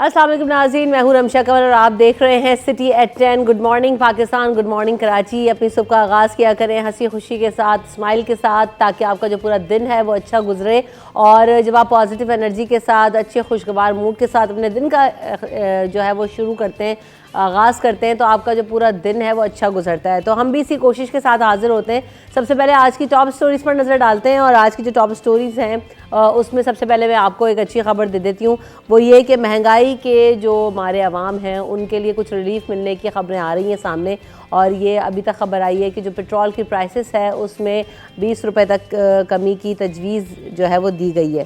अस्सलाम वालेकुम नाज़रीन, मैं हूं रमशा कंवर और आप देख रहे हैं City at 10। Good morning Pakistan, good morning Karachi. अपनी सुबह का आगाज़ किया करें हंसी खुशी के साथ, स्माइल के साथ, ताकि आपका जो पूरा दिन है वो अच्छा गुजरे। और जब आप पॉजिटिव एनर्जी के साथ, अच्छे खुशगवार मूड के साथ अपने दिन का जो है वो शुरू करते हैं, आगाज़ करते हैं, तो आपका जो पूरा दिन है वो अच्छा गुजरता है। तो हम भी इसी कोशिश के साथ हाजिर होते हैं। सबसे पहले आज की टॉप स्टोरीज़ पर नज़र डालते हैं और आज की जो टॉप स्टोरीज़ हैं उसमें सबसे पहले मैं आपको एक अच्छी खबर दे देती हूँ। वो ये कि महंगाई के जो हमारे अवाम हैं उनके लिए कुछ रिलीफ मिलने की खबरें आ रही हैं सामने। और ये अभी तक खबर आई है कि जो पेट्रोल की प्राइसेस है उसमें 20 रुपये तक कमी की तजवीज़ जो है वो दी गई है।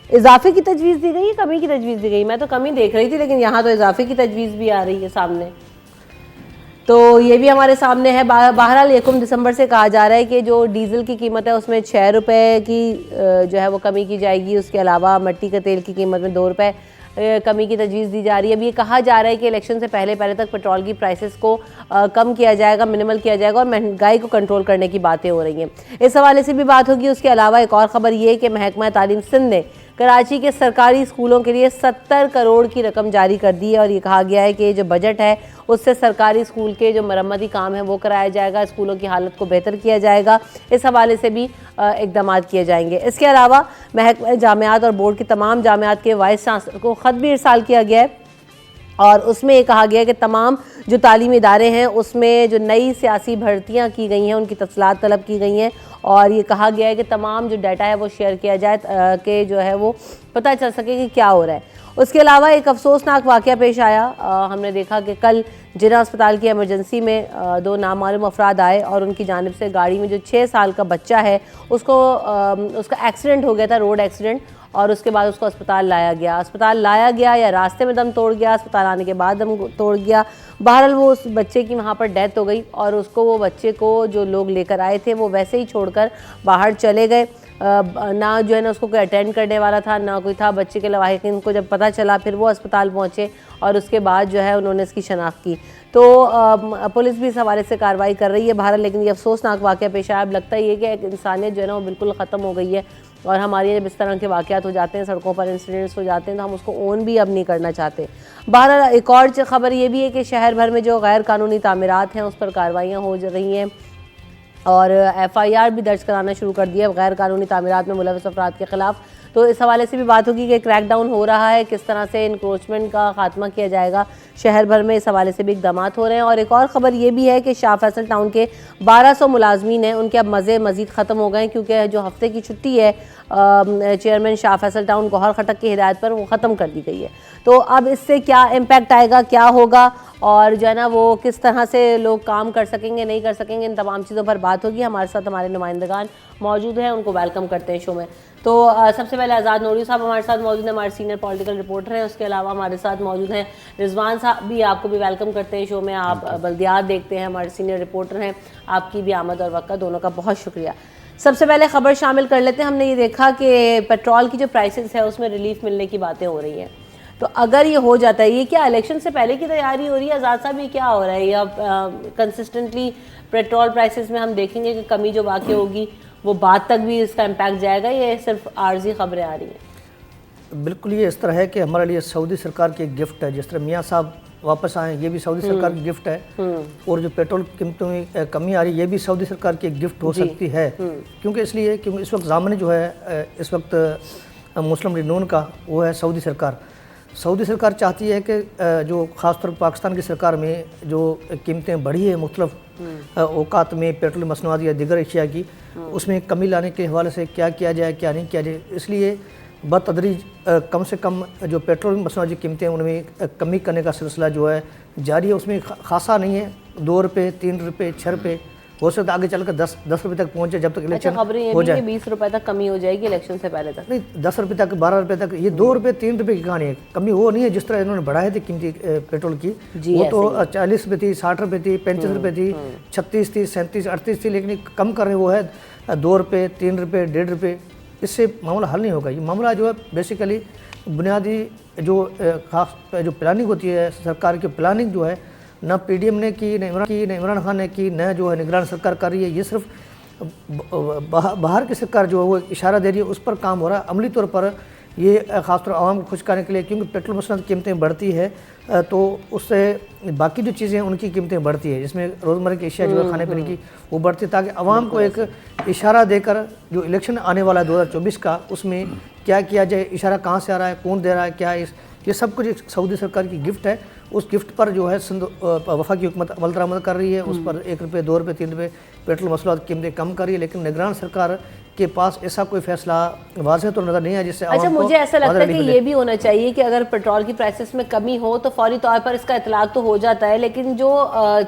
इजाफे की तजवीज़ दी गई है, कमी की तजवीज़ दी गई? मैं तो कमी देख रही थी, लेकिन यहाँ तो इजाफे की तजवीज़ भी आ रही है सामने। तो ये भी हमारे सामने है। बहरहाल 1 दिसंबर से कहा जा रहा है कि जो डीज़ल की कीमत है उसमें 6 रुपये की जो है वो कमी की जाएगी। उसके अलावा मिट्टी के तेल की कीमत में 2 रुपये कमी की तजवीज़ दी जा रही है। अब ये कहा जा रहा है कि इलेक्शन से पहले तक पेट्रोल की प्राइसेस को कम किया जाएगा, मिनिमल किया जाएगा और महंगाई को कंट्रोल करने की बातें हो रही हैं। इस हवाले से भी बात होगी। उसके अलावा एक और ख़बर ये कि महकमा तालीम सिंध ने कराची के सरकारी स्कूलों के लिए 70 करोड़ की रकम जारी कर दी है। और ये कहा गया है कि जो बजट है उससे सरकारी स्कूल के जो मरम्मती काम है वो कराया जाएगा, स्कूलों की हालत को बेहतर किया जाएगा। इस हवाले से भी इक़दाम किए जाएंगे। इसके अलावा महकमा जामियात और बोर्ड की तमाम जामियात के वाइस चांसलर को ख़त भी इरसाल किया गया है और उसमें ये कहा गया है कि तमाम जो तालीमी इदारे हैं उसमें जो नई सियासी भर्तियाँ की गई हैं उनकी तफसीलात तलब की गई हैं। और ये कहा गया है कि तमाम जो डाटा है वो शेयर किया जाए कि जो है वो पता चल सके कि क्या हो रहा है। उसके अलावा एक अफसोसनाक वाक़या पेश आया। हमने देखा कि कल जिना अस्पताल की एमरजेंसी में 2 नामालूम अफराद आए और उनकी जानिब से गाड़ी में जो 6 साल का बच्चा है उसका एक्सीडेंट हो गया था, रोड एक्सीडेंट। और उसके बाद उसको अस्पताल लाया गया या रास्ते में दम तोड़ गया, अस्पताल आने के बाद दम तोड़ गया। बहरहाल वो उस बच्चे की वहाँ पर डेथ हो गई और वो बच्चे को जो लोग लेकर आए थे वो वैसे ही छोड़कर बाहर चले गए। ना जो है ना उसको कोई अटेंड करने वाला था, ना कोई था बच्चे के लवाहिकीन को। जब पता चला फिर वो अस्पताल पहुँचे और उसके बाद जो है उन्होंने इसकी शनाख्त की। तो पुलिस भी इस हवाले से कार्रवाई कर रही है बहरहाल। लेकिन ये अफसोसनाक वाक़या पेश आया। अब लगता ही है कि एक इंसानियत जो है ना वो बिल्कुल ख़त्म हो गई है और हमारे जब इस तरह के वाक़यात हो जाते हैं, सड़कों पर इंसिडेंट्स हो जाते हैं, तो हम उसको ओन भी अब नहीं करना चाहते। बहरहाल एक और खबर ये भी है कि शहर भर में जो गैर कानूनी तामीरात हैं उस पर कार्रवाइयाँ हो रही हैं और FIR भी दर्ज कराना शुरू कर दिया गैर कानूनी तामीरात में मुलविस अफराद के ख़िलाफ़। तो इस हवाले से भी बात होगी कि क्रैकडाउन हो रहा है, किस तरह से इंक्रोचमेंट का खात्मा किया जाएगा शहर भर में। इस हवाले से भी इक़दाम हो रहे हैं। और एक और ख़बर ये भी है कि शाह फैसल टाउन के 1200 मुलाजमीन हैं, उनके अब मज़े मज़ीद ख़त्म हो गए हैं क्योंकि जो हफ्ते की छुट्टी है चेयरमैन शाह फैसल टाउन गौहर खटक की हिदायत पर वो ख़त्म कर दी गई है। तो अब इससे क्या इम्पैक्ट आएगा, क्या होगा और जो है ना वो किस तरह से लोग काम कर सकेंगे, नहीं कर सकेंगे, इन तमाम चीज़ों पर बात होगी। हमारे साथ हमारे नुमाइंदगान मौजूद हैं, उनको वेलकम करते हैं शो में। तो सबसे पहले आज़ाद नूरी साहब हमारे साथ मौजूद हैं, हमारे सीनियर पॉलिटिकल रिपोर्टर हैं। उसके अलावा हमारे साथ मौजूद हैं रिजवान साहब भी, आपको भी वेलकम करते हैं शो में। आप बल्दियात देखते हैं, हमारे सीनियर रिपोर्टर हैं। आपकी भी आमद और वक्त दोनों का बहुत शुक्रिया। सबसे पहले ख़बर शामिल कर लेते हैं। हमने ये देखा कि पेट्रोल की जो प्राइसेस है उसमें रिलीफ मिलने की बातें हो रही हैं। तो अगर ये हो जाता है, ये क्या इलेक्शन से पहले की तैयारी हो रही है आज़ाद साहब, ये क्या हो रहा है? या कंसिस्टेंटली पेट्रोल प्राइसेस में हम देखेंगे कि कमी जो वाक़ई होगी वो बाद तक भी इसका इम्पैक्ट जाएगा, ये सिर्फ आर्जी खबरें आ रही हैं? बिल्कुल ये इस तरह है कि हमारे लिए सऊदी सरकार की एक गिफ्ट है। जिस तरह मियाँ साहब वापस आए, ये भी सऊदी सरकार की गिफ्ट है। और जो पेट्रोल कीमतों में कमी आ रही है ये भी सऊदी सरकार की एक गिफ्ट हो सकती है। क्योंकि इसलिए कि इस वक्त ज़ामने जो है इस वक्त मुस्लिम लीग नून का वो है सऊदी सरकार। सऊदी सरकार चाहती है कि जो ख़ासतौर पर पाकिस्तान की सरकार में जो कीमतें बढ़ी है मुख्तलिफ औकात में पेट्रोल मसनूआत या दीगर अशिया की, उसमें कमी लाने के हवाले से क्या किया जाए क्या नहीं किया जाए। इसलिए बतदरीज कम से कम जो पेट्रोल मसनूआत की कीमतें उनमें कमी करने का सिलसिला जो है जारी है। उसमें खासा नहीं है, 2 रुपये, 3 रुपये, 6 रुपये, हो सकता है आगे चलकर 10 रुपये तक पहुँचे जब तक इलेक्शन हो जाए। 20 रुपये तक कमी हो जाएगी इलेक्शन से पहले तक? नहीं, 10 रुपये तक, 12 रुपये तक। ये 2 रुपये 3 रुपये की कहानी है। कमी वो नहीं है जिस तरह इन्होंने बढ़ाए थे कीमती पेट्रोल की। वो तो 40 रुपये थी, 60 रुपये थी, 35 रुपये थी, 36 थी, 37, 38 थी। लेकिन कम कर रहे वो है 2 रुपये, 3 रुपये, 1.5 रुपये। इससे मामला हल नहीं होगा। ये मामला जो है बेसिकली बुनियादी जो खास जो प्लानिंग होती है सरकार की, प्लानिंग जो है न PDM ने की, न इमरान खान ने की, न जो है निगरान सरकार कर रही है। ये सिर्फ बाहर की सरकार जो है वो इशारा दे रही है, उस पर काम हो रहा है। अमली तौर पर ये ख़ासतौर आवाम को खुश करने के लिए, क्योंकि पेट्रोल मसनद की कीमतें बढ़ती है तो उससे बाकी जो चीज़ें हैं उनकी कीमतें बढ़ती है, जिसमें रोज़मर्रा की अशिया जो है खाने पीने की वो बढ़ती है, ताकि आवाम को एक इशारा देकर जो इलेक्शन आने वाला है 2024 का, उसमें क्या किया जाए, इशारा कहाँ से आ रहा है, कौन दे रहा है, क्या ये सब कुछ एक सऊदी सरकार की गिफ्ट है। उस गिफ्ट पर जो है वफाकी हुकूमत अमल दरामद कर रही है, उस पर 1 रुपये 2 रुपये 3 रुपये पेट्रोल मसनद की कीमतें कम कर रही है, लेकिन निगरान सरकार के पास ऐसा कोई फैसला वाज़ेह तो नज़र नहीं है जिससे अच्छा, मुझे ऐसा लगता है कि ये भी होना चाहिए कि अगर पेट्रोल की प्राइसेस में कमी हो तो फौरी तौर पर इसका इतलाक तो हो जाता है, लेकिन जो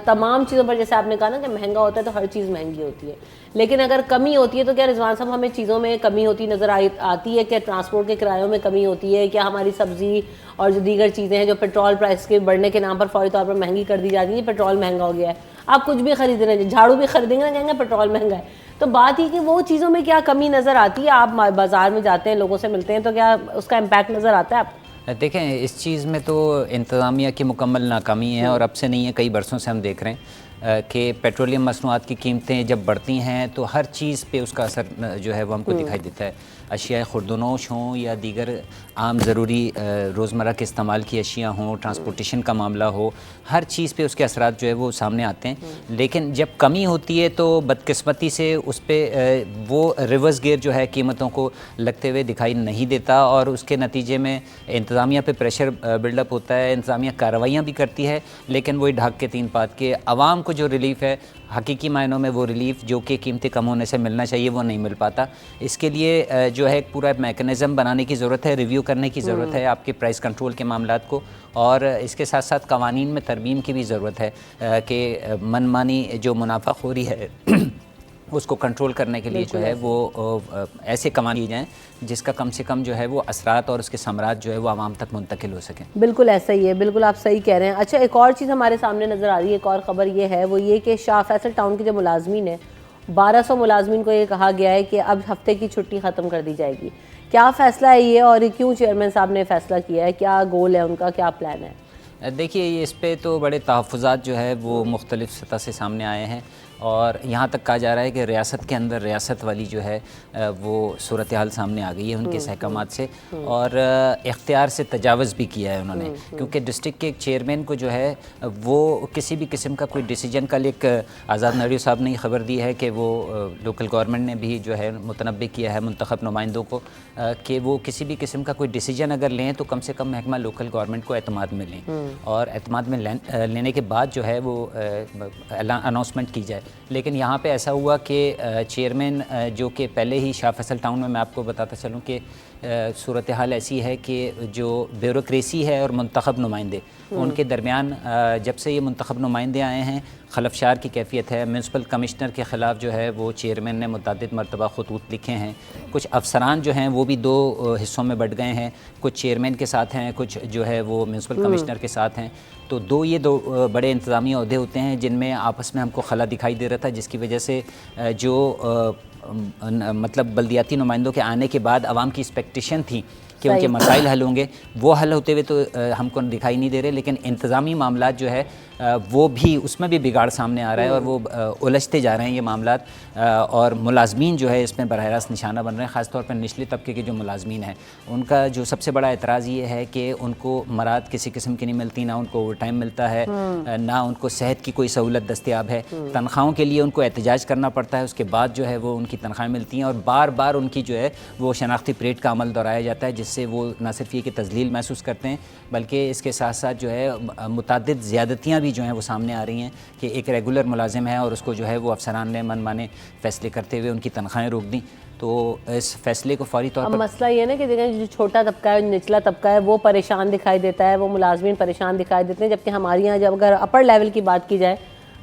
तमाम चीज़ों पर, जैसे आपने कहा ना कि महंगा होता है तो हर चीज़ महंगी होती है, लेकिन अगर कमी होती है तो क्या रिजवान साहब हमें चीज़ों में कमी होती नज़र आती है? क्या ट्रांसपोर्ट के किरायों में कमी होती है? क्या हमारी सब्जी और जो दीगर चीज़ें हैं जो पेट्रोल प्राइस के बढ़ने के नाम पर फौरी तौर पर महंगी कर दी जाती है? पेट्रोल महंगा हो गया है, आप कुछ भी खरीद रहे हैं, झाड़ू भी खरीदेंगे ना, कहेंगे पेट्रोल महंगा है। तो बात ही कि वो चीज़ों में क्या कमी नज़र आती है? आप बाज़ार में जाते हैं, लोगों से मिलते हैं, तो क्या उसका इम्पैक्ट नज़र आता है आपको? देखें, इस चीज़ में तो इंतज़ामिया की मुकम्मल नाकामी है, और अब से नहीं है, कई बरसों से हम देख रहे हैं कि पेट्रोलियम मसनूआत की कीमतें जब बढ़ती हैं तो हर चीज़ पे उसका असर जो है वो हमको दिखाई देता है। अशिया खुर्दनोश हों या दीगर आम ज़रूरी रोज़मर्रा के इस्तेमाल की अशिया हों, ट्रांसपोर्टेशन का मामला हो, हर चीज़ पे उसके असरात जो है वो सामने आते हैं। लेकिन जब कमी होती है तो बदकिस्मती से उस पर वो रिवर्स गियर जो है कीमतों को लगते हुए दिखाई नहीं देता, और उसके नतीजे में इंतज़ामिया पे प्रेशर बिल्डअप होता है। इंतज़ामिया कार्रवाइयाँ भी करती है, लेकिन वही ढाक के तीन पात के आवाम को जो रिलीफ़ है, हकीकी मायनों में वो रिलीफ़ जो कि कीमतें कम होने से मिलना चाहिए, वो नहीं मिल पाता। इसके लिए जो है एक पूरा मैकेनिज़्म बनाने की ज़रूरत है, रिव्यू करने की ज़रूरत है आपके प्राइस कंट्रोल के मामलात को, और इसके साथ साथ कवानीन में तरमीम की भी ज़रूरत है कि मनमानी जो मुनाफाखोरी है उसको कंट्रोल करने के लिए जो है वो ऐसे कवानीन जाएँ जिसका कम से कम जो है वो असरात और उसके समरात जो है वो आवाम तक मुंतकिल हो सकें। बिल्कुल ऐसा ही है, बिल्कुल आप सही कह रहे हैं। अच्छा, एक और चीज़ हमारे सामने नज़र आ रही है, एक और ख़बर ये है, वो ये कि शाह फैसल टाउन के जो मुलाजमीन है, 1200 मुलाजमीन को ये कहा गया है कि अब हफ्ते की छुट्टी ख़त्म कर दी जाएगी। क्या फ़ैसला है ये, और क्यों चेयरमैन साहब ने फ़ैसला किया है? क्या गोल है उनका, क्या प्लान है? देखिए, इस पे तो बड़े तहफ़्फ़ुज़ात जो है वो मुख्तलिफ़ सतह से सामने आए हैं, और यहाँ तक कहा जा रहा है कि रियासत के अंदर रियासत वाली जो है वो सूरत हाल सामने आ गई है उनके सहकामात से, और इख्तियार से तजावज़ भी किया है उन्होंने, क्योंकि डिस्ट्रिक्ट के एक चेयरमैन को जो है वो किसी भी किस्म का कोई डिसीजन, कल एक आज़ाद नड़ियो साहब ने खबर दी है कि वो लोकल गवर्नमेंट ने भी जो है मुतनब्बे किया है मुंतखब नुमाइंदों को कि वो किसी भी किस्म का कोई डिसीजन अगर लें तो कम से कम महकमा लोकल गवर्नमेंट को एतमाद में लें, और एतमाद में लेने के बाद जो है वो अनाउंसमेंट की जाए। लेकिन यहाँ पे ऐसा हुआ कि चेयरमैन जो कि पहले ही शाह फैसल टाउन में, मैं आपको बताता चलूँ कि सूरत हाल ऐसी है कि जो ब्यूरोक्रेसी है और मुंतखब नुमाइंदे, उनके दरमियान जब से ये मुंतखब नुमाइंदे आए हैं खलफशार की कैफियत है। म्यूनसिपल कमिश्नर के ख़िलाफ़ जो है वो चेयरमैन ने मुतअद्दिद मरतबा ख़ुतूत लिखे हैं। कुछ अफसरान जो हैं वो भी दो हिस्सों में बँट गए हैं, कुछ चेयरमैन के साथ हैं, कुछ जो है वो म्यूनसिपल कमिश्नर के साथ हैं। तो ये दो बड़े इंतज़ामी ओहदे होते हैं जिनमें आपस में हमको खला दिखाई दे रहा था, जिसकी वजह से जो मतलब बल्दियाती नुमाइंदों के आने के बाद आवाम की एक्सपेक्टेशन थी कि उनके मसाइल हल होंगे, वो हल होते हुए तो हमको दिखाई नहीं दे रहे। लेकिन इंतज़ामी मामलात जो है वो भी, उसमें भी बिगाड़ सामने आ रहा है और वो उलझते जा रहे हैं ये मामलात, और मुलाजमीन जो है इसमें बरह रास्त निशाना बन रहे हैं। ख़ासतौर पर निचले तबके के जो मुलाजमीन हैं उनका जो सबसे बड़ा एतराज़ ये है कि उनको मराद किसी किस्म की नहीं मिलती, ना उनको ओवर टाइम मिलता है, ना उनको सेहत की कोई सहूलत दस्तियाब है। तनख्वाहों के लिए उनको एहतजाज करना पड़ता है, उसके बाद जो है वो उनकी तनख्वाहें मिलती हैं, और बार बार उनकी जो है वो शनाख्ती परेड का अमल दोहराया जाता है, जिससे वो ना सिर्फ ये कि तज़लील महसूस करते हैं बल्कि इसके साथ साथ जो है मुतअद्दिद ज़्यादतियाँ भी जो हैं वो सामने आ रही हैं कि एक रेगुलर मुलाजिम है और उसको जो है वो अफसरान ने मनमाने फ़ैसले करते हुए उनकी तनख्वाहें रोक दी। तो इस फैसले को फौरी तौर पर, मसला ये ना कि जो छोटा तबका है, निचला तबका है, वो परेशान दिखाई देता है, वो मुलाजमीन परेशान दिखाई देते हैं, जबकि हमारे यहाँ जब अगर अपर लेवल की बात की जाए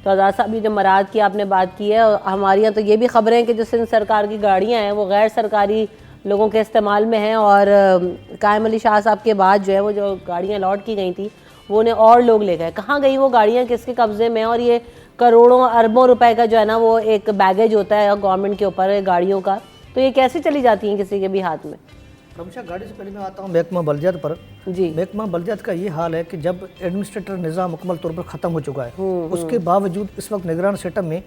तो आज़ाद साहब ये जो मराद की आपने बात की है, हमारे यहाँ तो ये भी खबरें हैं कि जो सिंध सरकार की गाड़ियाँ हैं वो गैर सरकारी लोगों के इस्तेमाल में हैं, और कायम अली शाह साहब के बाद जो है वो जो गाड़ियाँ अलॉट की गई थी वो उन्हें और लोग ले गए। कहाँ गई वो गाड़ियाँ, किसके कब्ज़े में? और ये करोड़ों अरबों रुपए का जो है ना वो एक बैगेज होता है गवर्नमेंट के ऊपर गाड़ियों का, तो ये कैसे चली जाती हैं किसी के भी हाथ में? रमशा, गाड़ी से पहले मैं आता हूँ महकमा बल्दियात पर। जी, महकमा बल्दियात का ये हाल है कि जब एडमिनिस्ट्रेटर निज़ाम मुकम्मल तौर पर ख़त्म हो चुका है, उसके बावजूद इस वक्त निगरान सेटअप में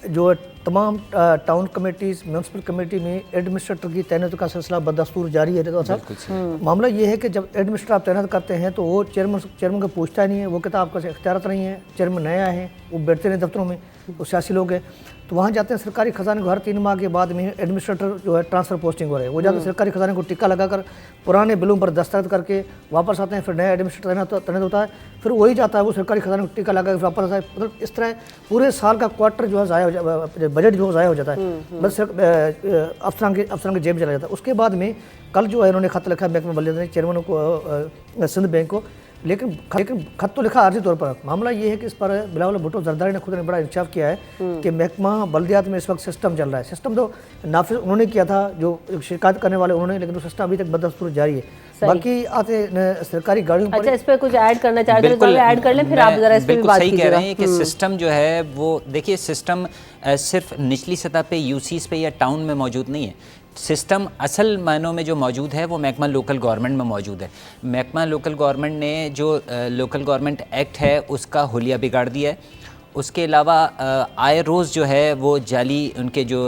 जो तमाम टाउन कमेटीज म्यूनसिपल कमेटी में एडमिनिस्ट्रेटर की तैनाती का सिलसिला बदस्तूर जारी है। तो साहब मामला ये है कि जब एडमिनिस्ट्रेटर आप तैनात करते हैं तो वो चेयरमैन को पूछता नहीं है, वो कहता आपका इख्तियारत नहीं है, चेयरमैन नया है, वो बैठते नहीं दफ्तरों में, वो सियासी लोग हैं, तो वहाँ जाते हैं सरकारी खजाने को हर 3 माह के बाद में एडमिनिस्ट्रेटर जो है ट्रांसफ़र पोस्टिंग हो रहे हैं, वो जाकर सरकारी खजाने को टिक्का लगाकर पुराने बिलों पर दस्तखत करके वापस आते हैं, फिर नया एडमिनिस्ट्रेटर तैनात होता है, फिर वही जाता है वो सरकारी खजाने को टिक्का लगा कर वापस आता है। मतलब इस तरह पूरे साल का क्वार्टर जो है ज़ाया हो जाता है, बजट जो है ज़ाया हो जाता है, बस अफसरान के जेब चला जाता है। उसके बाद में कल जो है इन्होंने खत लिखा महकमा बल्दियात ने चेयरमैन को सिंध बैंक को, लेकिन खत तो लिखा आर्जी तौर पर। मामला ये है कि इस पर बिलावल भुट्टो जरदारी ने खुद ने बड़ा इंकशाफ किया है कि महकमा बल्दियात में इस वक्त सिस्टम चल रहा है। सिस्टम तो नाफिज उन्होंने किया था, जो शिकायत करने वाले उन्होंने, लेकिन वो सिस्टम अभी तक बदस्तूर जारी है। बाकी आते सरकारी गाड़ियों पर अच्छा, इस पे कुछ ऐड करना चाहते हैं तो ऐड कर लें, फिर आप जरा इस पे बात सही कह रहे हैं कि कीजिएगा। सिस्टम जो है वो देखिए, सिस्टम सिर्फ निचली सतह पे यूसीज पे या टाउन में मौजूद नहीं है। सिस्टम असल मायनों में जो मौजूद है वो महकमा लोकल गवर्नमेंट में मौजूद है। महकमा लोकल गवर्नमेंट ने जो लोकल गवर्नमेंट एक्ट है उसका हुलिया बिगाड़ दिया है। उसके अलावा आए रोज़ जो है वो जाली उनके जो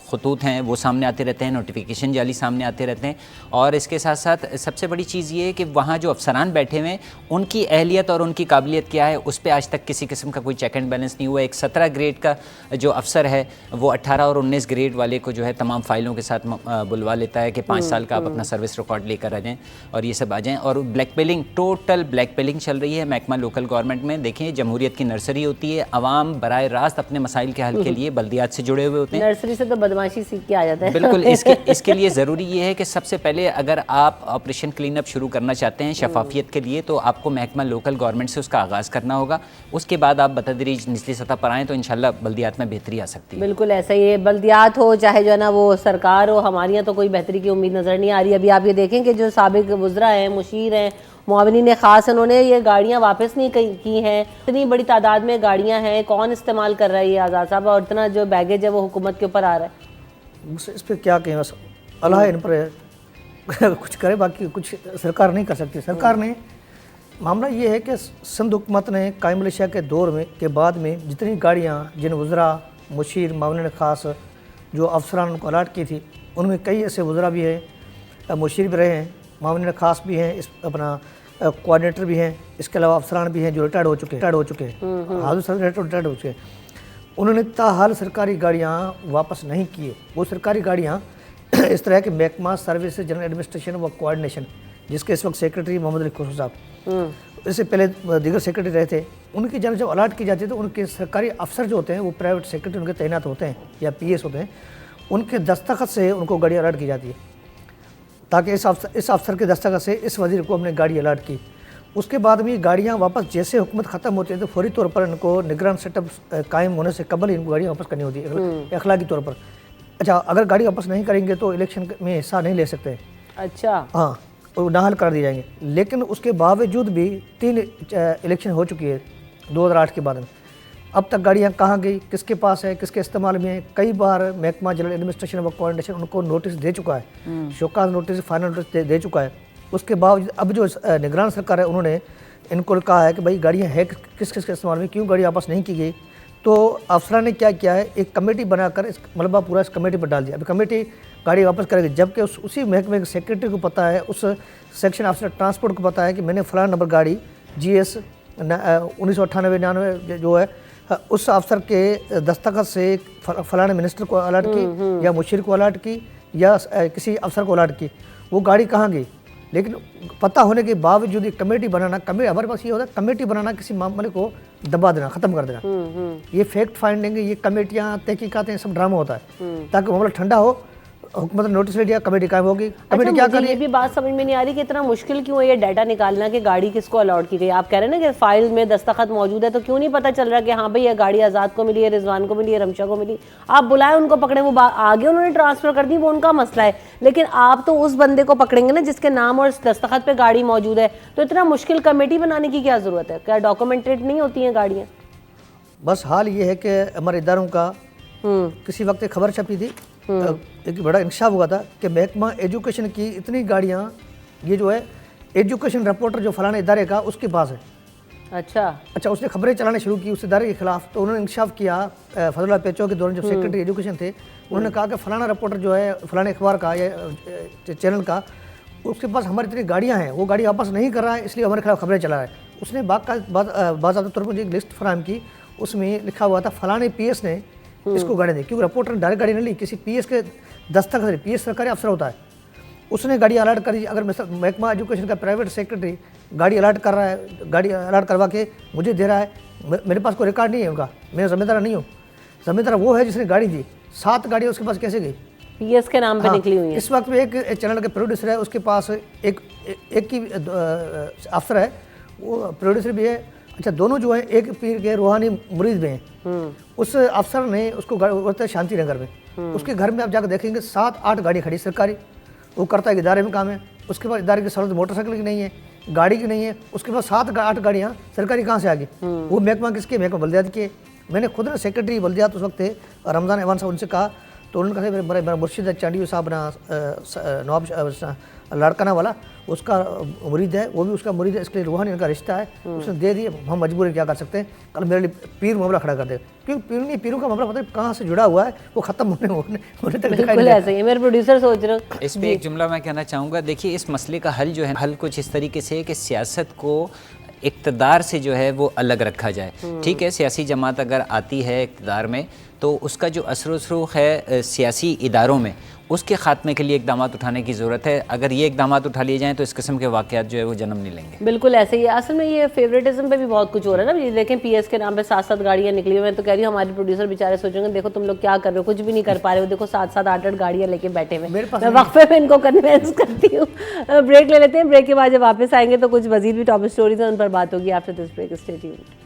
खतूत हैं वो सामने आते रहते हैं, नोटिफिकेशन जाली सामने आते रहते हैं। और इसके साथ साथ सबसे बड़ी चीज़ ये है कि वहाँ जो अफसरान बैठे हुए हैं उनकी अहलियत और उनकी काबिलियत क्या है, उस पर आज तक किसी किस्म का कोई चेक एंड बैलेंस नहीं हुआ। एक 17 ग्रेड का जो अफसर है वो 18 और 19 ग्रेड वाले को जो है तमाम फाइलों के साथ बुलवा लेता है कि 5 साल का आप अपना सर्विस रिकॉर्ड लेकर आ जाएँ और ये सब आ जाएँ। और ब्लैक पेलिंग, टोटल ब्लैक पेलिंग चल रही है महकमा लोकल गवर्नमेंट में। देखें, जमहूरियत की नर्सरी होती है, अवाम बराए रास्त अपने मसाइल के हल के लिए बल्दियात से जुड़े हुए होते हैं। नर्सरी से तो बदमाशी सीख के आ जाता है। बिल्कुल, इसके लिए ज़रूरी ये है कि सबसे पहले अगर आप ऑपरेशन क्लीन अप शुरू करना चाहते हैं शफाफियत के लिए, तो आपको महकमा लोकल गवर्नमेंट से उसका आगाज़ करना होगा। उसके बाद आप बतदरीज निचली सतह पर आएँ तो इंशाल्लाह बल्दियात में बेहतरी आ सकती है। बिल्कुल ऐसा ही है, बल्दियात हो चाहे जो है ना वो सरकार हो, हमारे यहाँ तो कोई बेहतरी की उम्मीद नज़र नहीं आ रही। अभी आप ये देखें कि जो साबिक वज़रा हैं, मुशीर हैं, मुआविनीन ने ख़ास, उन्होंने ये गाड़ियाँ वापस नहीं की हैं। इतनी बड़ी तादाद में गाड़ियाँ हैं, कौन इस्तेमाल कर रहा है ये आज़ाद साहब, और इतना जो बैगेज है वो हुकूमत के ऊपर आ रहा है। इस पर क्या कहें, बस अल्लाह इन पर कुछ करे, बाकी कुछ सरकार नहीं कर सकती। सरकार ने, मामला ये है कि सिंध हुकूमत ने कायम मलेशिया के दौर में के बाद में जितनी गाड़ियाँ जिन वज़रा, मुशीर, मुआविनीन ख़ास जो अफसरान को अलाट की थी, उनमें कई ऐसे वज़रा भी हैं, मुशीर भी रहे हैं, मुआविनीन ख़ास भी हैं, इस अपना कोऑर्डिनेटर भी हैं, इसके अलावा अफसरान भी हैं जो रिटायर्ड हो चुके हैं, हाजिर सर रिटायर्ड हो चुके हैं। उन्होंने ताहाल सरकारी गाड़ियाँ वापस नहीं किए। वो सरकारी गाड़ियाँ इस तरह के महकमा सर्विस जनरल एडमिनिस्ट्रेशन व कोऑर्डिनेशन, जिसके इस वक्त सेक्रेटरी मोहम्मद अली खुसरो साहब, इससे पहले दीगर सेक्रेटरी रहे थे, उनकी जब अलाट की जाती है तो उनके सरकारी अफसर जो होते हैं वो प्राइवेट सेक्रेटरी उनके तैनात होते हैं या PS होते हैं, उनके दस्तखत से उनको गाड़ी अलाट की जाती है, ताकि इस अफसर के दस्तखत से इस वजीर को हमने गाड़ी अलाट की। उसके बाद में गाड़ियाँ वापस जैसे हुकूमत ख़त्म होती है तो फौरी तौर पर इनको निगरान सेटअप कायम होने से कबल इनको गाड़ियाँ वापस करनी होती है अखलाकी तौर पर। अच्छा, अगर गाड़ी वापस नहीं करेंगे तो इलेक्शन में हिस्सा नहीं ले सकते। अच्छा, हाँ, वो नाहल कर दिए जाएंगे। लेकिन उसके बावजूद भी 3 इलेक्शन हो चुकी है 2008 के बाद में, अब तक गाड़ियाँ कहाँ गई, किसके पास है, किसके इस्तेमाल में है। कई बार महकमा जनरल एडमिनिस्ट्रेशन व कोऑर्डिनेशन उनको नोटिस दे चुका है, शोकाज नोटिस, फाइनल नोटिस दे चुका है। उसके बावजूद अब जो निगरान सरकार है उन्होंने इनको कहा है कि भाई गाड़ियाँ है किस किस के इस्तेमाल में, क्यों गाड़ी वापस नहीं की गई। तो अफसरान ने क्या किया है, एक कमेटी बनाकर इस मलबा पूरा इस कमेटी पर डाल दिया। अभी कमेटी गाड़ी वापस करेगी, जबकि उसी महकमे के सेक्रेटरी को पता है, उस सेक्शन ऑफिसर ट्रांसपोर्ट को पता है कि मैंने फलां नंबर गाड़ी GS 1998-99 जो है उस अफसर के दस्तखत से फलाने मिनिस्टर को अलाट की या मुशीर को अलाट की या किसी अफसर को अलाट की। वो गाड़ी कहाँ गई, लेकिन पता होने के बावजूद कमेटी बनाना, हमारे पास ये होता है कमेटी बनाना, किसी मामले को दबा देना, ख़त्म कर देना। ये फैक्ट फाइंडिंग, ये कमेटियाँ, तहकीकातें, सब ड्रामा होता है ताकि मामला ठंडा हो। हुकूमत ने नोटिस ले लिया, कमेटी कायम होगी। कमेटी क्या कर रही है, ये भी बात समझ में नहीं आ रही कि इतना मुश्किल क्यों है ये डाटा निकालना कि गाड़ी किसको अलाउड की गई। आप कह रहे हैं ना कि फाइल में दस्तखत मौजूद है, तो क्यों नहीं पता चल रहा कि हाँ भाई ये गाड़ी आज़ाद को मिली है, रिजवान को मिली है, रमशा को मिली। आप बुलाएं उनको, पकड़े, वो आगे उन्होंने ट्रांसफर कर दी, वो उनका मसला है, लेकिन आप तो उस बंदे को पकड़ेंगे ना जिसके नाम और दस्तखत पे गाड़ी मौजूद है। तो इतना मुश्किल कमेटी बनाने की क्या ज़रूरत है? क्या डॉक्यूमेंटेड नहीं होती हैं गाड़ियाँ? बस हाल ये है कि हमारे इदारों का किसी वक्त खबर छपी थी, एक बड़ा इंकशाफ हुआ था कि महकमा एजुकेशन की इतनी गाड़ियाँ, ये जो है एजुकेशन रिपोर्टर जो फलाने इदारे का उसके पास है, अच्छा, उसने खबरें चलाने शुरू की उस इदारे के खिलाफ। तो उन्होंने इंकशाफ किया फजलुल्लाह पेचो के दौरान जब सेक्रेटरी एजुकेशन थे, उन्होंने कहा कि फलाना रिपोर्टर जो है फलाने अखबार का या चैनल का, उसके पास हमारी इतनी गाड़ियाँ हैं, वो गाड़ी वापस नहीं कर रहा है, इसलिए हमारे खिलाफ खबरें चला रहा है। उसने बाज़ाब्ता तौर पर मुझे एक लिस्ट फराहम की, उसमें लिखा हुआ था फलाने PS ने इसको गाड़ी दी, क्योंकि रिपोर्टर ने डायरेक्ट गाड़ी नहीं ली, किसी PS के दस्तखत से, PS सरकारी अफसर होता है, उसने गाड़ी अलर्ट करी। अगर महकमा एजुकेशन का प्राइवेट सेक्रेटरी गाड़ी अलर्ट कर रहा है, गाड़ी अलर्ट करवा के मुझे दे रहा है, मेरे पास कोई रिकॉर्ड नहीं है उनका, मैं जिम्मेदार नहीं हूँ, जिम्मेदार वो है जिसने गाड़ी दी। 7 गाड़ियाँ उसके पास कैसे गई? PS के नाम पे निकली हुई है। इस वक्त में एक चैनल के प्रोड्यूसर है, उसके पास एक की अफसर है, वो प्रोड्यूसर भी है। अच्छा, दोनों जो है एक पीर के रूहानी मुरीद में हैं। उस अफसर ने उसको बोलते हैं शांति नगर में, उसके घर में आप जाकर देखेंगे 7-8 गाड़ी खड़ी सरकारी। वो करता है इदारे में काम है, उसके पास इदारे की सहूलत मोटरसाइकिल की नहीं है, गाड़ी की नहीं है, उसके पास 7-8 गाड़ियाँ सरकारी कहाँ से आ गई? वो महकमा किसके? महकमा बल्दियात के। मैंने खुद ना सेक्रेटरी बल्दियात उस वक्त थे रमज़ान एवान साहब, उनसे कहा, तो उन्होंने कहा मेरा मुर्शिद चांडी साहब ना नवाब लाड़काना वाला, उसका मुरीद है, वो भी उसका मुरीद है, इसके लिए रूहानी इनका रिश्ता है, उसने दे दिए, हम मजबूर क्या कर सकते हैं, कल मेरे लिए पीर मामला खड़ा कर दे, क्योंकि पीरों का मामला पता है कहाँ से जुड़ा हुआ है, वो खत्म होने तक दिखाई नहीं ऐसे ही मेरे प्रोड्यूसर सोच रहे हो। इस पे एक जुमला मैं कहना चाहूँगा। देखिए, इस मसले का हल जो है, हल कुछ इस तरीके से है कि सियासत को इक़्तिदार से जो है वो अलग रखा जाए। ठीक है, सियासी जमात अगर आती है इक़्तिदार में, तो उसका जो असर रसूख है सियासी इदारों में, उसके ख़ात्मे के लिए इक़दाम उठाने की ज़रूरत है। अगर ये इक़दाम उठा लिए जाएँ तो इस किस्म के वाक़यात जो है वो जन्म नहीं लेंगे। बिल्कुल ऐसे ही। असल में ये फेवरेटिज्म पे भी बहुत कुछ हो रहा है ना। ये देखें, PS के नाम पे 7-7 गाड़ियाँ निकली हुई। मैं तो कह रही हूँ हमारे प्रोड्यूसर बेचारे सोचेंगे देखो तुम लोग क्या कर रहे हो, कुछ भी नहीं कर पा रहे हो, देखो 7-7 8-8 गाड़ियाँ लेके बैठे हुए। मैं वक्फे में इनको कन्विंस करती हूँ। ब्रेक ले लेते हैं, ब्रेक के बाद जब वापस आएंगे तो कुछ मजीद भी टॉप स्टोरीज हैं, उन पर बात होगी। After this break stay tuned.